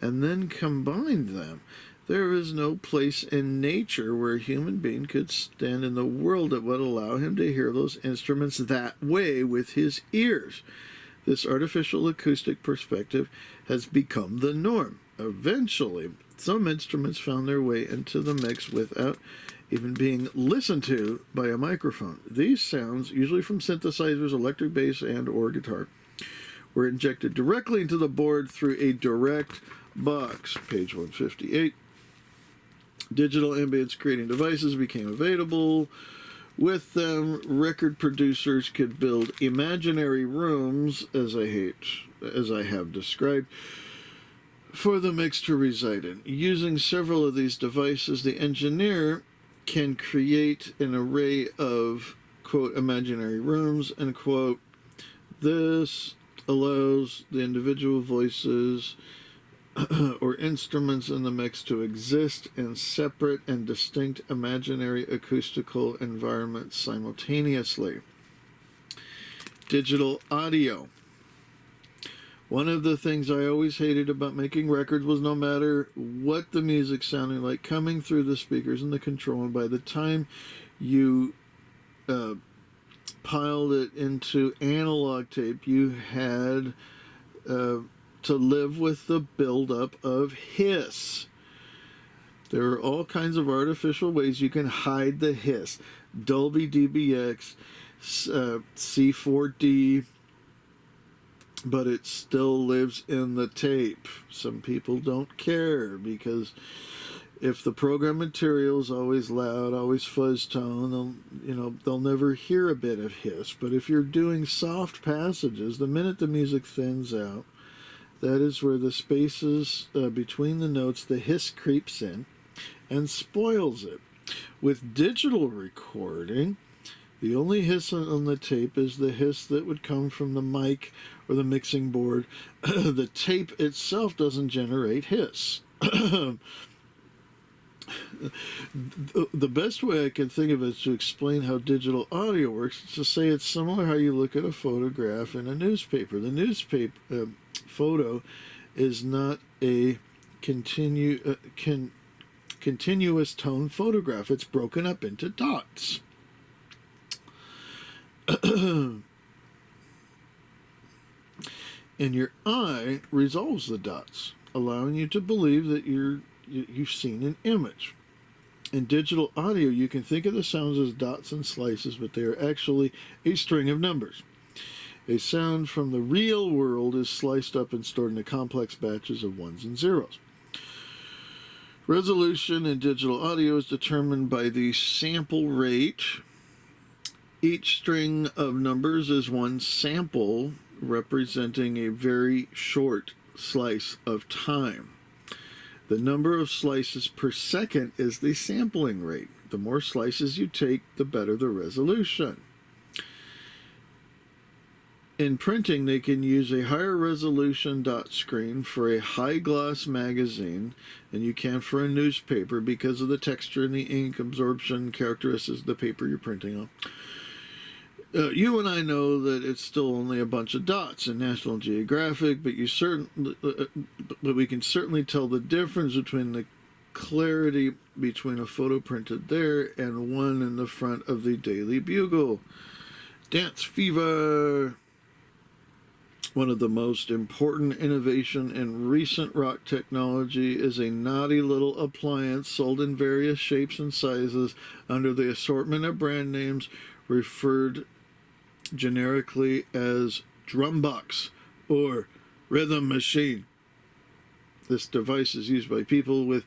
and then combine them. There is no place in nature where a human being could stand in the world that would allow him to hear those instruments that way with his ears. This artificial acoustic perspective has become the norm. Eventually, some instruments found their way into the mix without even being listened to by a microphone. These sounds, usually from synthesizers, electric bass, and or guitar, were injected directly into the board through a direct box. Page 158. Digital ambience creating devices became available. With them, record producers could build imaginary rooms, as I have described, for the mix to reside in. Using several of these devices, the engineer can create an array of, quote, imaginary rooms, and, quote, this allows the individual voices or instruments in the mix to exist in separate and distinct imaginary acoustical environments simultaneously. Digital audio. One of the things I always hated about making records was no matter what the music sounded like coming through the speakers and the control, and by the time you piled it into analog tape, you had to live with the buildup of hiss. There are all kinds of artificial ways you can hide the hiss. Dolby DBX, C4D, but it still lives in the tape. Some people don't care because if the program material is always loud, always fuzz tone, they'll never hear a bit of hiss. But if you're doing soft passages, the minute the music thins out, that is where the spaces between the notes, the hiss creeps in and spoils it. With digital recording, the only hiss on the tape is the hiss that would come from the mic or the mixing board. The tape itself doesn't generate hiss. The best way I can think of it to explain how digital audio works is to say it's similar how you look at a photograph in a newspaper. The newspaper photo is not a continuous tone photograph. It's broken up into dots. And your eye resolves the dots, allowing you to believe that you've seen an image. In digital audio, you can think of the sounds as dots and slices, but they are actually a string of numbers. A sound from the real world is sliced up and stored into complex batches of ones and zeros. Resolution in digital audio is determined by the sample rate. Each string of numbers is one sample, representing a very short slice of time. The number of slices per second is the sampling rate. The more slices you take, the better the resolution. In printing, they can use a higher resolution dot screen for a high gloss magazine than you can for a newspaper because of the texture and the ink absorption characteristics of the paper you're printing on. You and I know that it's still only a bunch of dots in National Geographic, but we can certainly tell the difference between the clarity between a photo printed there and one in the front of the Daily Bugle. Dance Fever. One of the most important innovation in recent rock technology is a naughty little appliance sold in various shapes and sizes under the assortment of brand names referred generically as drumbox or rhythm machine. This device is used by people with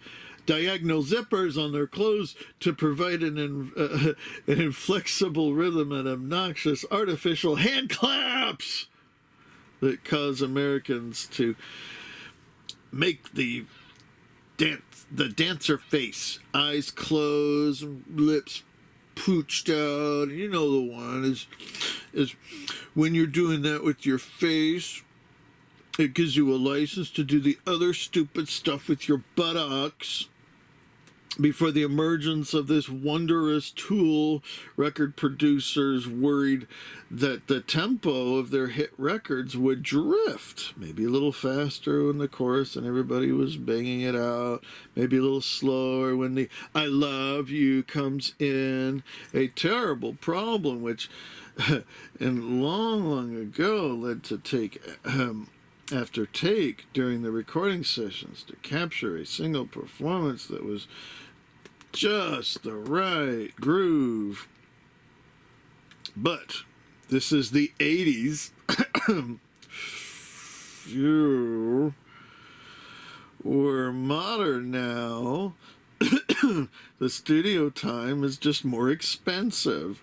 diagonal zippers on their clothes to provide an inflexible rhythm and obnoxious artificial hand claps that cause Americans to make the dancer face, eyes closed, lips pooched out. You know the one is when you're doing that with your face, it gives you a license to do the other stupid stuff with your buttocks. Before the emergence of this wondrous tool, record producers worried that the tempo of their hit records would drift. Maybe a little faster when the chorus and everybody was banging it out. Maybe a little slower when the I love you comes in. A terrible problem which and long ago led to take after take during the recording sessions to capture a single performance that was just the right groove. But this is the 80s. Phew. We're modern now. The studio time is just more expensive.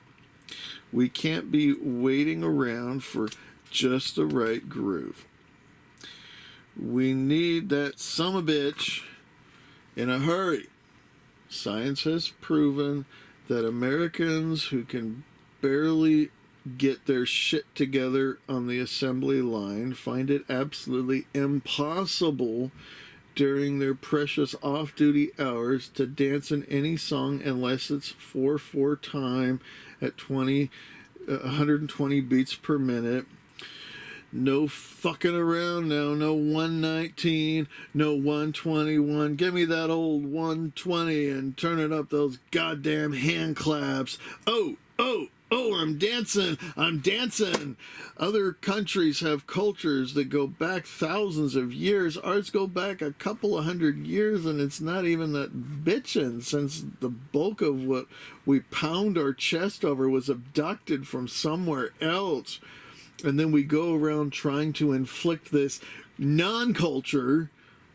We can't be waiting around for just the right groove. We need that summabitch in a hurry. Science has proven that Americans who can barely get their shit together on the assembly line find it absolutely impossible during their precious off-duty hours to dance in any song unless it's 4/4 time at 120 beats per minute. No fucking around now. No 119, no 121. Give me that old 120 and turn it up those goddamn hand claps. Oh, oh, oh, I'm dancing. I'm dancing. Other countries have cultures that go back thousands of years. Ours go back a couple of hundred years, and it's not even that bitchin', since the bulk of what we pound our chest over was abducted from somewhere else. And then we go around trying to inflict this non-culture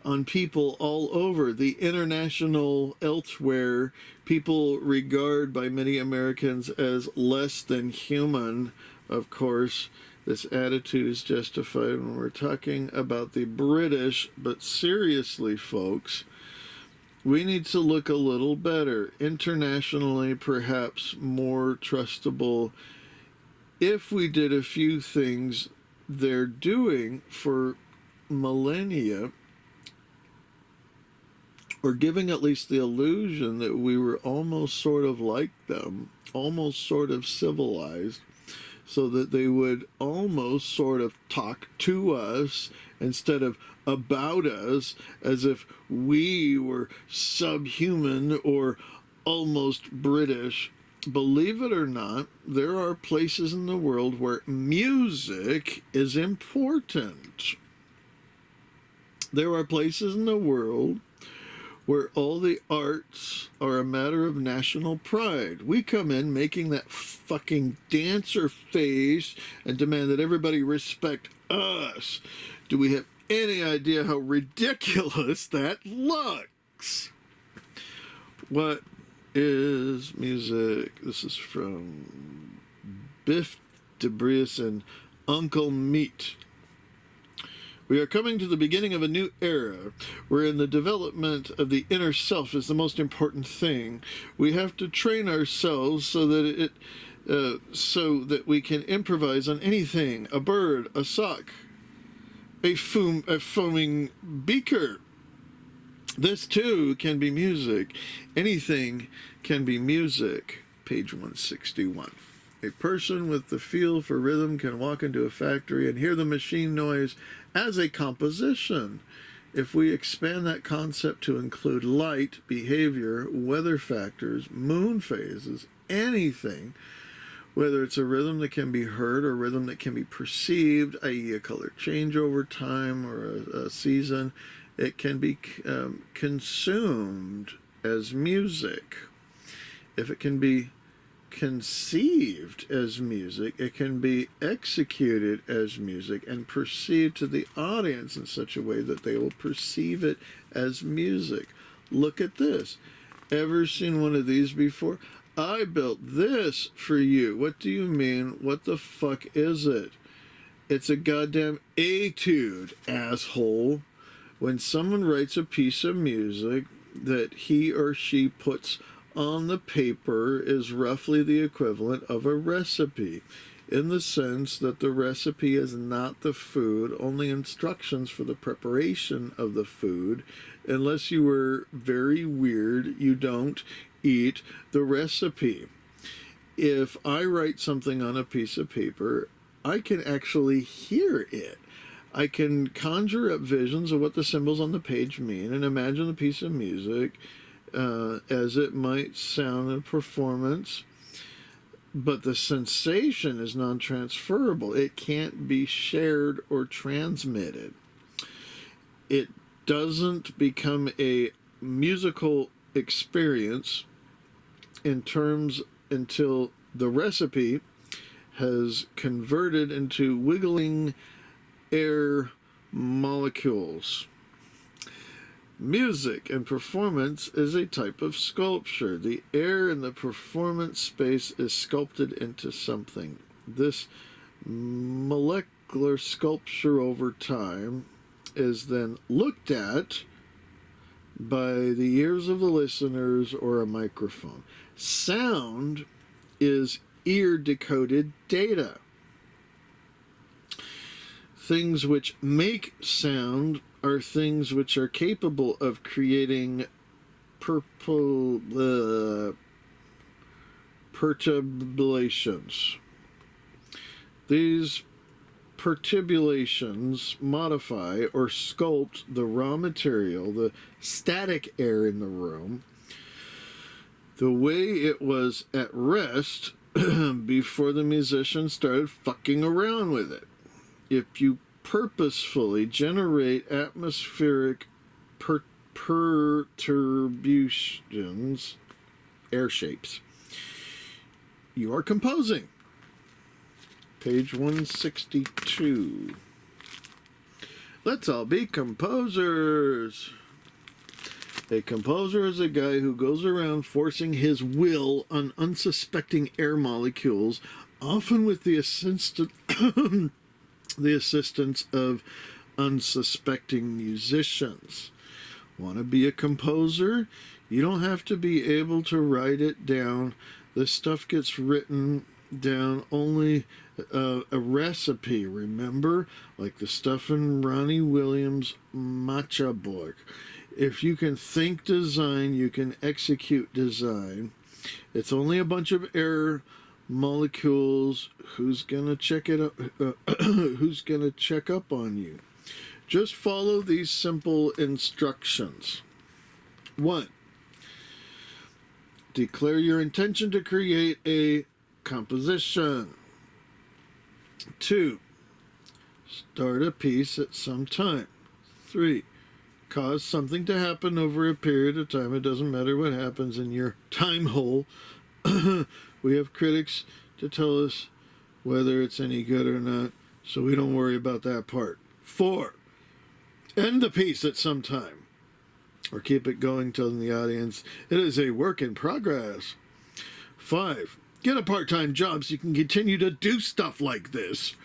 on people all over. The international elsewhere, people regard by many Americans as less than human. Of course, this attitude is justified when we're talking about the British, but seriously, folks, we need to look a little better. Internationally, perhaps more trustable, if we did a few things they're doing for millennia, or giving at least the illusion that we were almost sort of like them, almost sort of civilized, so that they would almost sort of talk to us instead of about us, as if we were subhuman or almost British. Believe it or not, there are places in the world where music is important. There are places in the world where all the arts are a matter of national pride. We come in making that fucking dancer face and demand that everybody respect us. Do we have any idea how ridiculous that looks? What is music? This is from Biff DeBrius and Uncle Meat. We are coming to the beginning of a new era, wherein the development of the inner self is the most important thing. We have to train ourselves so that we can improvise on anything: a bird, a sock, a foaming beaker. This too can be music. Anything can be music. Page 161. A person with the feel for rhythm can walk into a factory and hear the machine noise as a composition. If we expand that concept to include light, behavior, weather factors, moon phases, anything, whether it's a rhythm that can be heard or a rhythm that can be perceived, i.e. a color change over time or a season, it can be consumed as music. If it can be conceived as music, it can be executed as music and perceived to the audience in such a way that they will perceive it as music. Look at this. Ever seen one of these before? I built this for you. What do you mean? What the fuck is it? It's a goddamn etude, asshole. When someone writes a piece of music that he or she puts on the paper is roughly the equivalent of a recipe, in the sense that the recipe is not the food, only instructions for the preparation of the food. Unless you were very weird, you don't eat the recipe. If I write something on a piece of paper, I can actually hear it. I can conjure up visions of what the symbols on the page mean and imagine the piece of music as it might sound in performance. But the sensation is non-transferable. It can't be shared or transmitted. It doesn't become a musical experience in terms until the recipe has converted into wiggling air molecules. Music and performance is a type of sculpture. The air in the performance space is sculpted into something. This molecular sculpture over time is then looked at by the ears of the listeners or a microphone. Sound is ear-decoded data. Things which make sound are things which are capable of creating perturbations. These perturbations modify or sculpt the raw material, the static air in the room, the way it was at rest before the musician started fucking around with it. If you purposefully generate atmospheric perturbations, air shapes, you are composing. Page 162. Let's all be composers. A composer is a guy who goes around forcing his will on unsuspecting air molecules, often with the assistance of unsuspecting musicians. Want to be a composer? You don't have to be able to write it down. This stuff gets written down only a recipe, remember? Like the stuff in Ronnie Williams' matcha book. If you can think design, you can execute design. It's only a bunch of air molecules. Who's gonna check it up? Who's gonna check up on you? Just follow these simple instructions. 1. Declare your intention to create a composition. 2. Start a piece at some time. 3. Cause something to happen over a period of time. It doesn't matter what happens in your time hole. We have critics to tell us whether it's any good or not, so we don't worry about that part. 4. End the piece at some time, or keep it going telling the audience it is a work in progress. 5. Get a part-time job so you can continue to do stuff like this.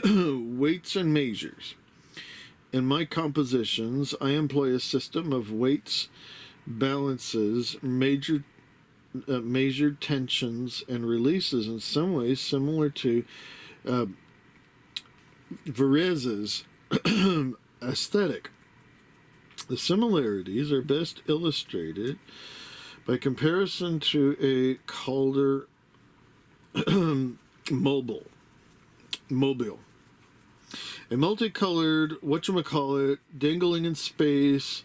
Weights and measures. In my compositions, I employ a system of weights, balances, measured tensions, and releases, in some ways similar to Varèse's aesthetic. The similarities are best illustrated by comparison to a Calder mobile. A multicolored, whatchamacallit, dangling in space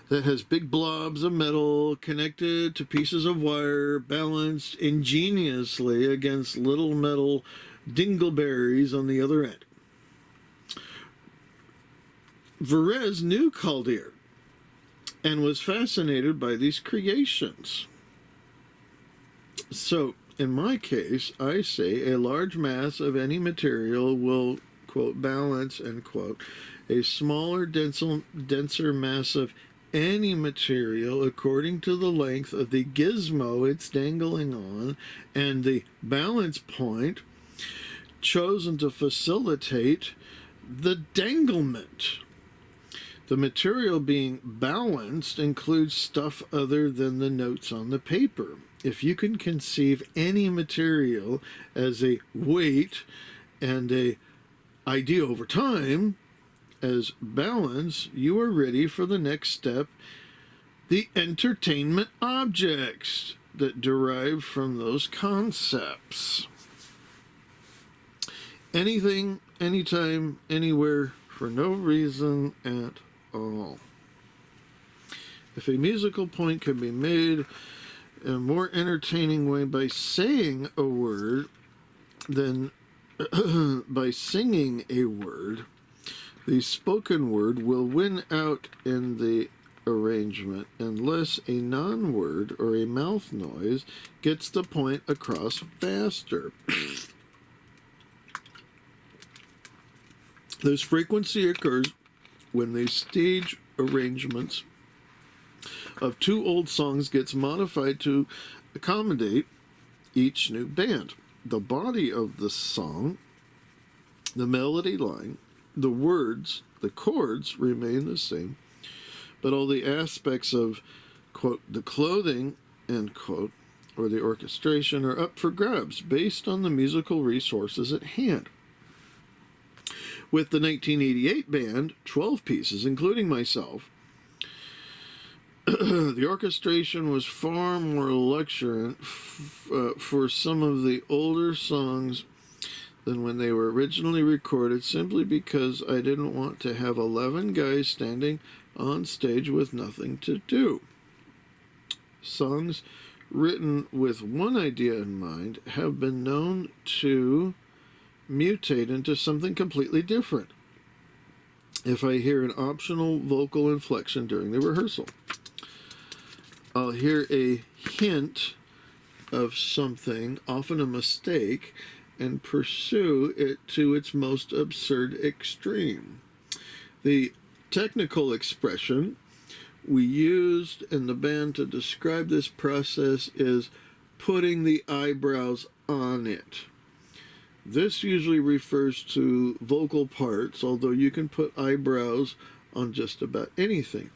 that has big blobs of metal connected to pieces of wire, balanced ingeniously against little metal dingleberries on the other end. Varèse knew Calder and was fascinated by these creations. So, in my case, I say a large mass of any material will, quote, balance, end quote, a smaller, denser mass of any material according to the length of the gizmo it's dangling on and the balance point chosen to facilitate the danglement. The material being balanced includes stuff other than the notes on the paper. If you can conceive any material as a weight and a idea over time as balance, you are ready for the next step, the entertainment objects that derive from those concepts. Anything, anytime, anywhere, for no reason at all. If a musical point can be made in a more entertaining way by saying a word than by singing a word, the spoken word will win out in the arrangement unless a non-word or a mouth noise gets the point across faster. This frequency occurs when the stage arrangements of two old songs gets modified to accommodate each new band. The body of the song, the melody line, the words, the chords remain the same, but all the aspects of, quote, the clothing, end quote, or the orchestration are up for grabs based on the musical resources at hand. With the 1988 band, 12 pieces, including myself, the orchestration was far more luxuriant for some of the older songs than when they were originally recorded, simply because I didn't want to have 11 guys standing on stage with nothing to do. Songs written with one idea in mind have been known to mutate into something completely different if I hear an optional vocal inflection during the rehearsal. I'll hear a hint of something, often a mistake, and pursue it to its most absurd extreme. The technical expression we used in the band to describe this process is putting the eyebrows on it. This usually refers to vocal parts, although you can put eyebrows on just about anything.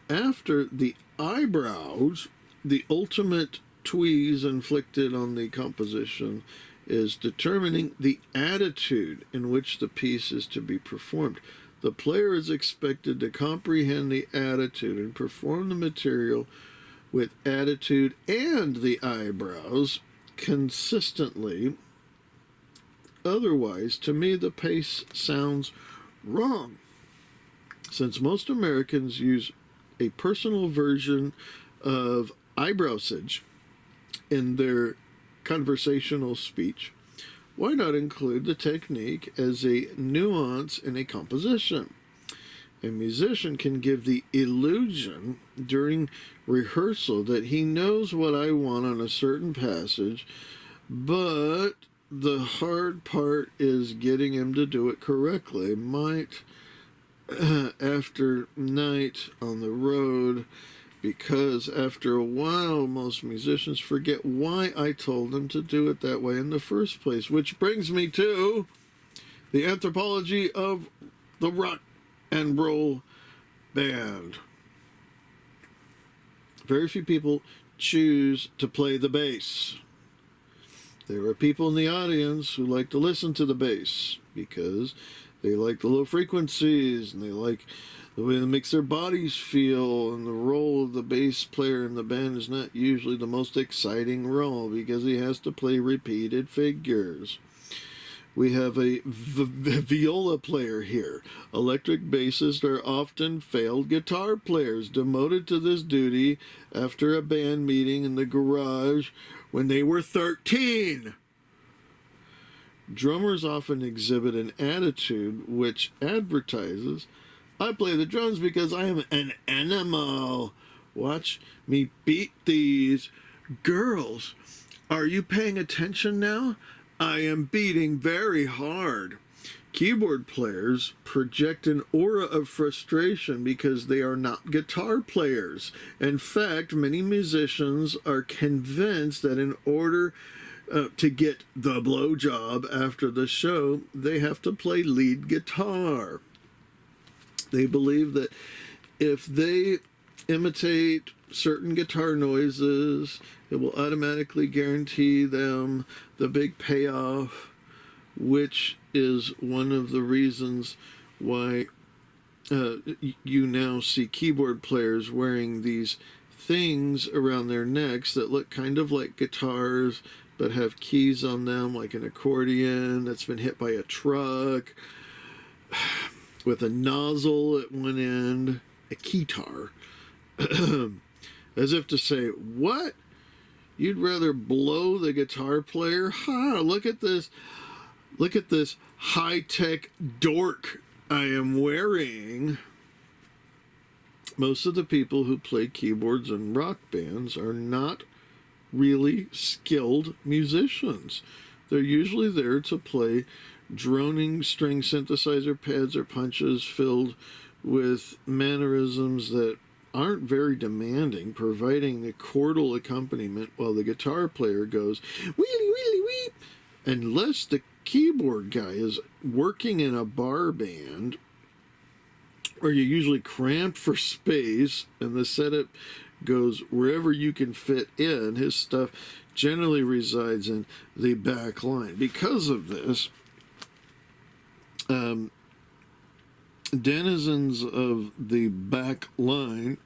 After the eyebrows, the ultimate tweeze inflicted on the composition is determining the attitude in which the piece is to be performed. The player is expected to comprehend the attitude and perform the material with attitude and the eyebrows consistently. Otherwise, to me, the piece sounds wrong. Since most Americans use a personal version of eyebrowsage in their conversational speech, why not include the technique as a nuance in a composition? A musician can give the illusion during rehearsal that he knows what I want on a certain passage, but the hard part is getting him to do it correctly. Might, after night on the road, because after a while most musicians forget why I told them to do it that way in the first place, which brings me to the anthropology of the rock and roll band. Very few people choose to play the bass. There are people in the audience who like to listen to the bass because they like the low frequencies and they like the way it makes their bodies feel, and the role of the bass player in the band is not usually the most exciting role because he has to play repeated figures. We have a viola player here. Electric bassists are often failed guitar players, demoted to this duty after a band meeting in the garage when they were 13. Drummers often exhibit an attitude which advertises, I play the drums because I am an animal. Watch me beat these. Girls, are you paying attention now? I am beating very hard. Keyboard players project an aura of frustration because they are not guitar players. In fact, many musicians are convinced that in order to get the blowjob after the show, they have to play lead guitar. They believe that if they imitate certain guitar noises, it will automatically guarantee them the big payoff, which is one of the reasons why you now see keyboard players wearing these things around their necks that look kind of like guitars but have keys on them, like an accordion that's been hit by a truck, with a nozzle at one end, a keytar, as if to say, what? You'd rather blow the guitar player? Ha, look at this high-tech dork I am wearing. most of the people who play keyboards in rock bands are not really skilled musicians. They're usually there to play droning string synthesizer pads or punches filled with mannerisms that aren't very demanding, providing the chordal accompaniment while the guitar player goes wheelie wheelie weep. Unless the keyboard guy is working in a bar band, where you're usually cramped for space and the setup goes wherever you can fit in, his stuff generally resides in the back line. Because of this, denizens of the back line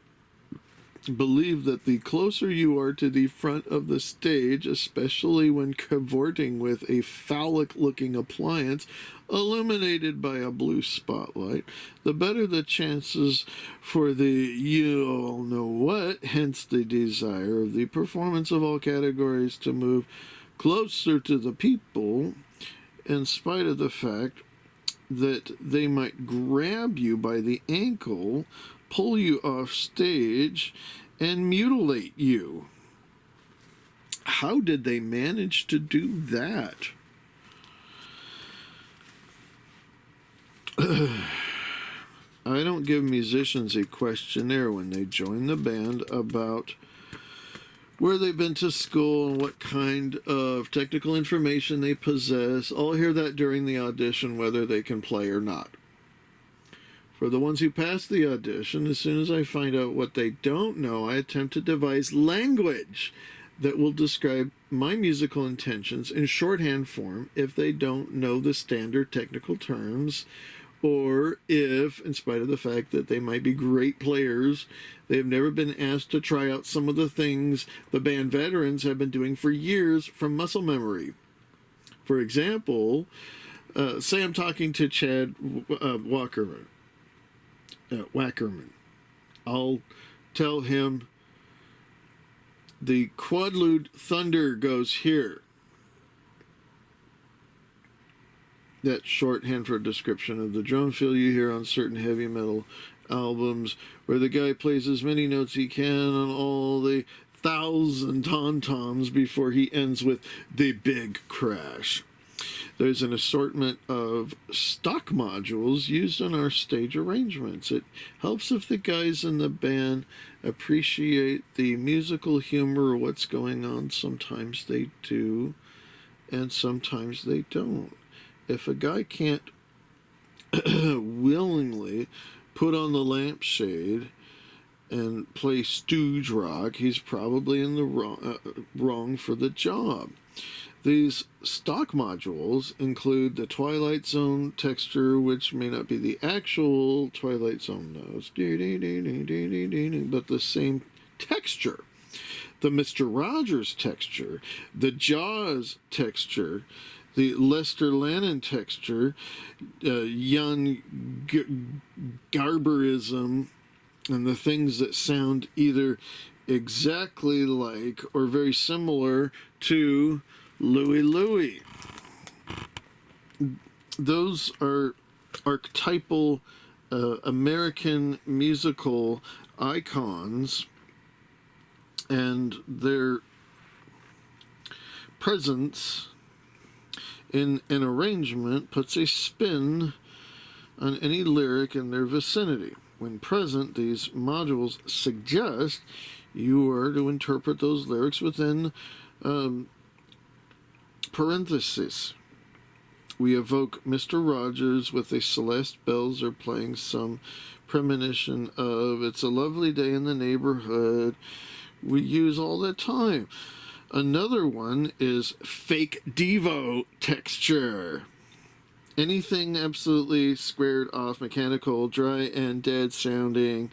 believe that the closer you are to the front of the stage, especially when cavorting with a phallic-looking appliance illuminated by a blue spotlight, the better the chances for the you-all-know-what, hence the desire of the performance of all categories to move closer to the people, in spite of the fact that they might grab you by the ankle, pull you off stage, and mutilate you. How did they manage to do that? I don't give musicians a questionnaire when they join the band about where they've been to school and what kind of technical information they possess. I'll hear that during the audition, whether they can play or not. For the ones who pass the audition, as soon as I find out what they don't know, I attempt to devise language that will describe my musical intentions in shorthand form if they don't know the standard technical terms, or if, in spite of the fact that they might be great players, they have never been asked to try out some of the things the band veterans have been doing for years from muscle memory. For example, say I'm talking to Chad Wackerman. I'll tell him the quadlude thunder goes here. That's shorthand for a description of the drum fill you hear on certain heavy metal albums, where the guy plays as many notes he can on all the 1,000 tom-toms before he ends with the big crash. There's an assortment of stock modules used in our stage arrangements. It helps if the guys in the band appreciate the musical humor of what's going on. Sometimes they do, and sometimes they don't. If a guy can't willingly put on the lampshade and play stooge rock, he's probably in the wrong for the job. These stock modules include the Twilight Zone texture, which may not be the actual Twilight Zone notes, but the same texture. The Mr. Rogers texture, the Jaws texture, the Lester Lannon texture, Jan Garberism, and the things that sound either exactly like or very similar to Louie Louie. Those are archetypal American musical icons, and their presence in an arrangement puts a spin on any lyric in their vicinity. When present, these modules suggest you are to interpret those lyrics within parentheses. We evoke Mr. Rogers with a Celeste bells are playing some premonition of it's a lovely day in the neighborhood. We use all the time. Another one is fake Devo texture. Anything absolutely squared off, mechanical, dry and dead sounding.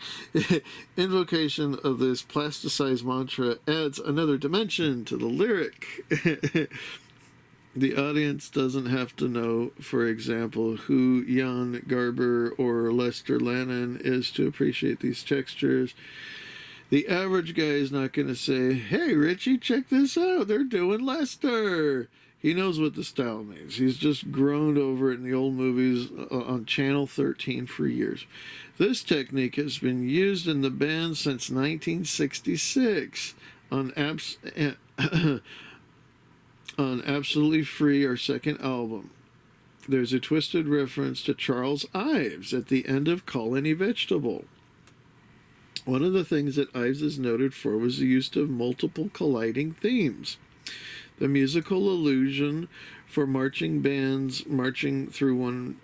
Invocation of this plasticized mantra adds another dimension to the lyric. The audience doesn't have to know, for example, who Jan Garber or Lester Lannon is to appreciate these textures. The average guy is not going to say, hey, Richie, check this out. They're doing Lester. He knows what the style means. He's just groaned over it in the old movies on Channel 13 for years. This technique has been used in the band since 1966 on on Absolutely Free, our second album. There's a twisted reference to Charles Ives at the end of Call Any Vegetable. One of the things that Ives is noted for was the use of multiple colliding themes. The musical illusion for marching bands marching through one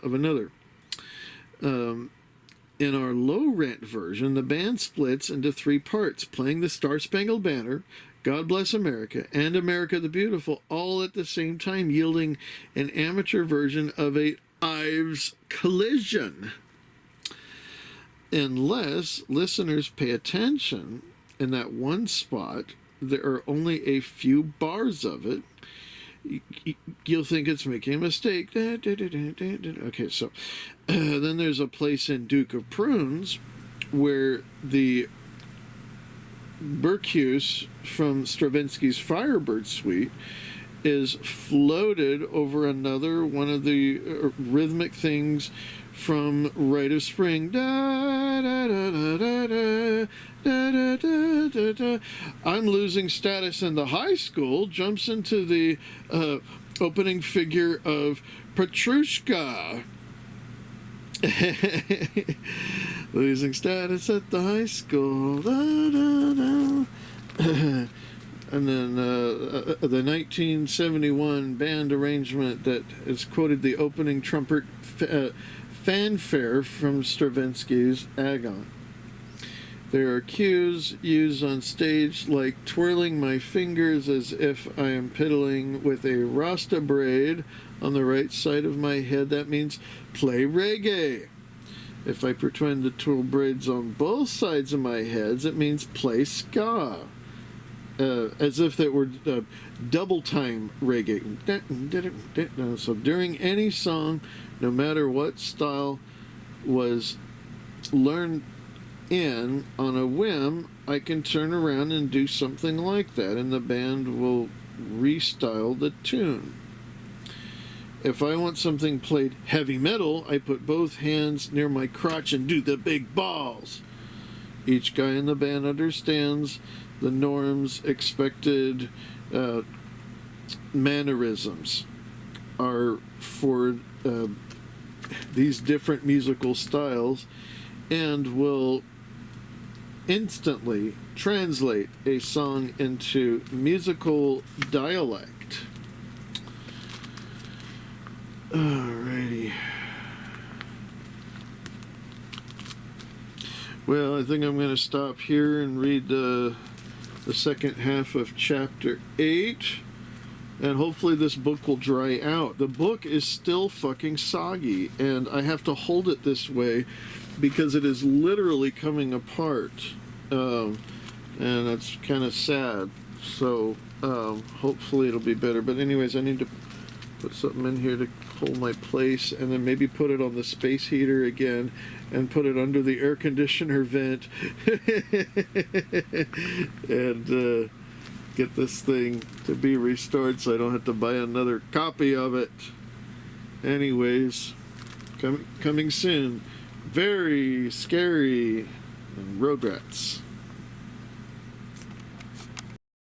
of another. In our low-rent version, the band splits into three parts, playing the Star-Spangled Banner, God Bless America, and America the Beautiful, all at the same time, yielding an amateur version of a Ives collision. Unless listeners pay attention, in that one spot, there are only a few bars of it. You'll think it's making a mistake. Okay, so then there's a place in Duke of Prunes where the Berceuse from Stravinsky's Firebird Suite is floated over another one of the rhythmic things from Rite of Spring. Da, da, da, da, da, da, da, da, da, da. I'm Losing Status in the High School jumps into the opening figure of Petrushka. Losing status at the high school. Da, da, da. And then the 1971 band arrangement that is quoted the opening trumpet fanfare from Stravinsky's Agon. There are cues used on stage like twirling my fingers as if I am piddling with a Rasta braid on the right side of my head. That means play reggae. If I pretend to twirl braids on both sides of my heads, it means play ska. As if that were double time reggae. So during any song, no matter what style was learned in on a whim, I can turn around and do something like that, and the band will restyle the tune. If I want something played heavy metal, I put both hands near my crotch and do the big balls. Each guy in the band understands the norms, expected mannerisms are for these different musical styles, and will instantly translate a song into musical dialect. Alrighty. Well, I think I'm going to stop here and read the second half of chapter 8, and hopefully this book will dry out. The book is still fucking soggy, and I have to hold it this way because it is literally coming apart, and that's kind of sad. So hopefully it'll be better. But anyways, I need to put something in here to hold my place, and then maybe put it on the space heater again and put it under the air conditioner vent and get this thing to be restored so I don't have to buy another copy of it. Anyways, coming soon, very scary, and road rats.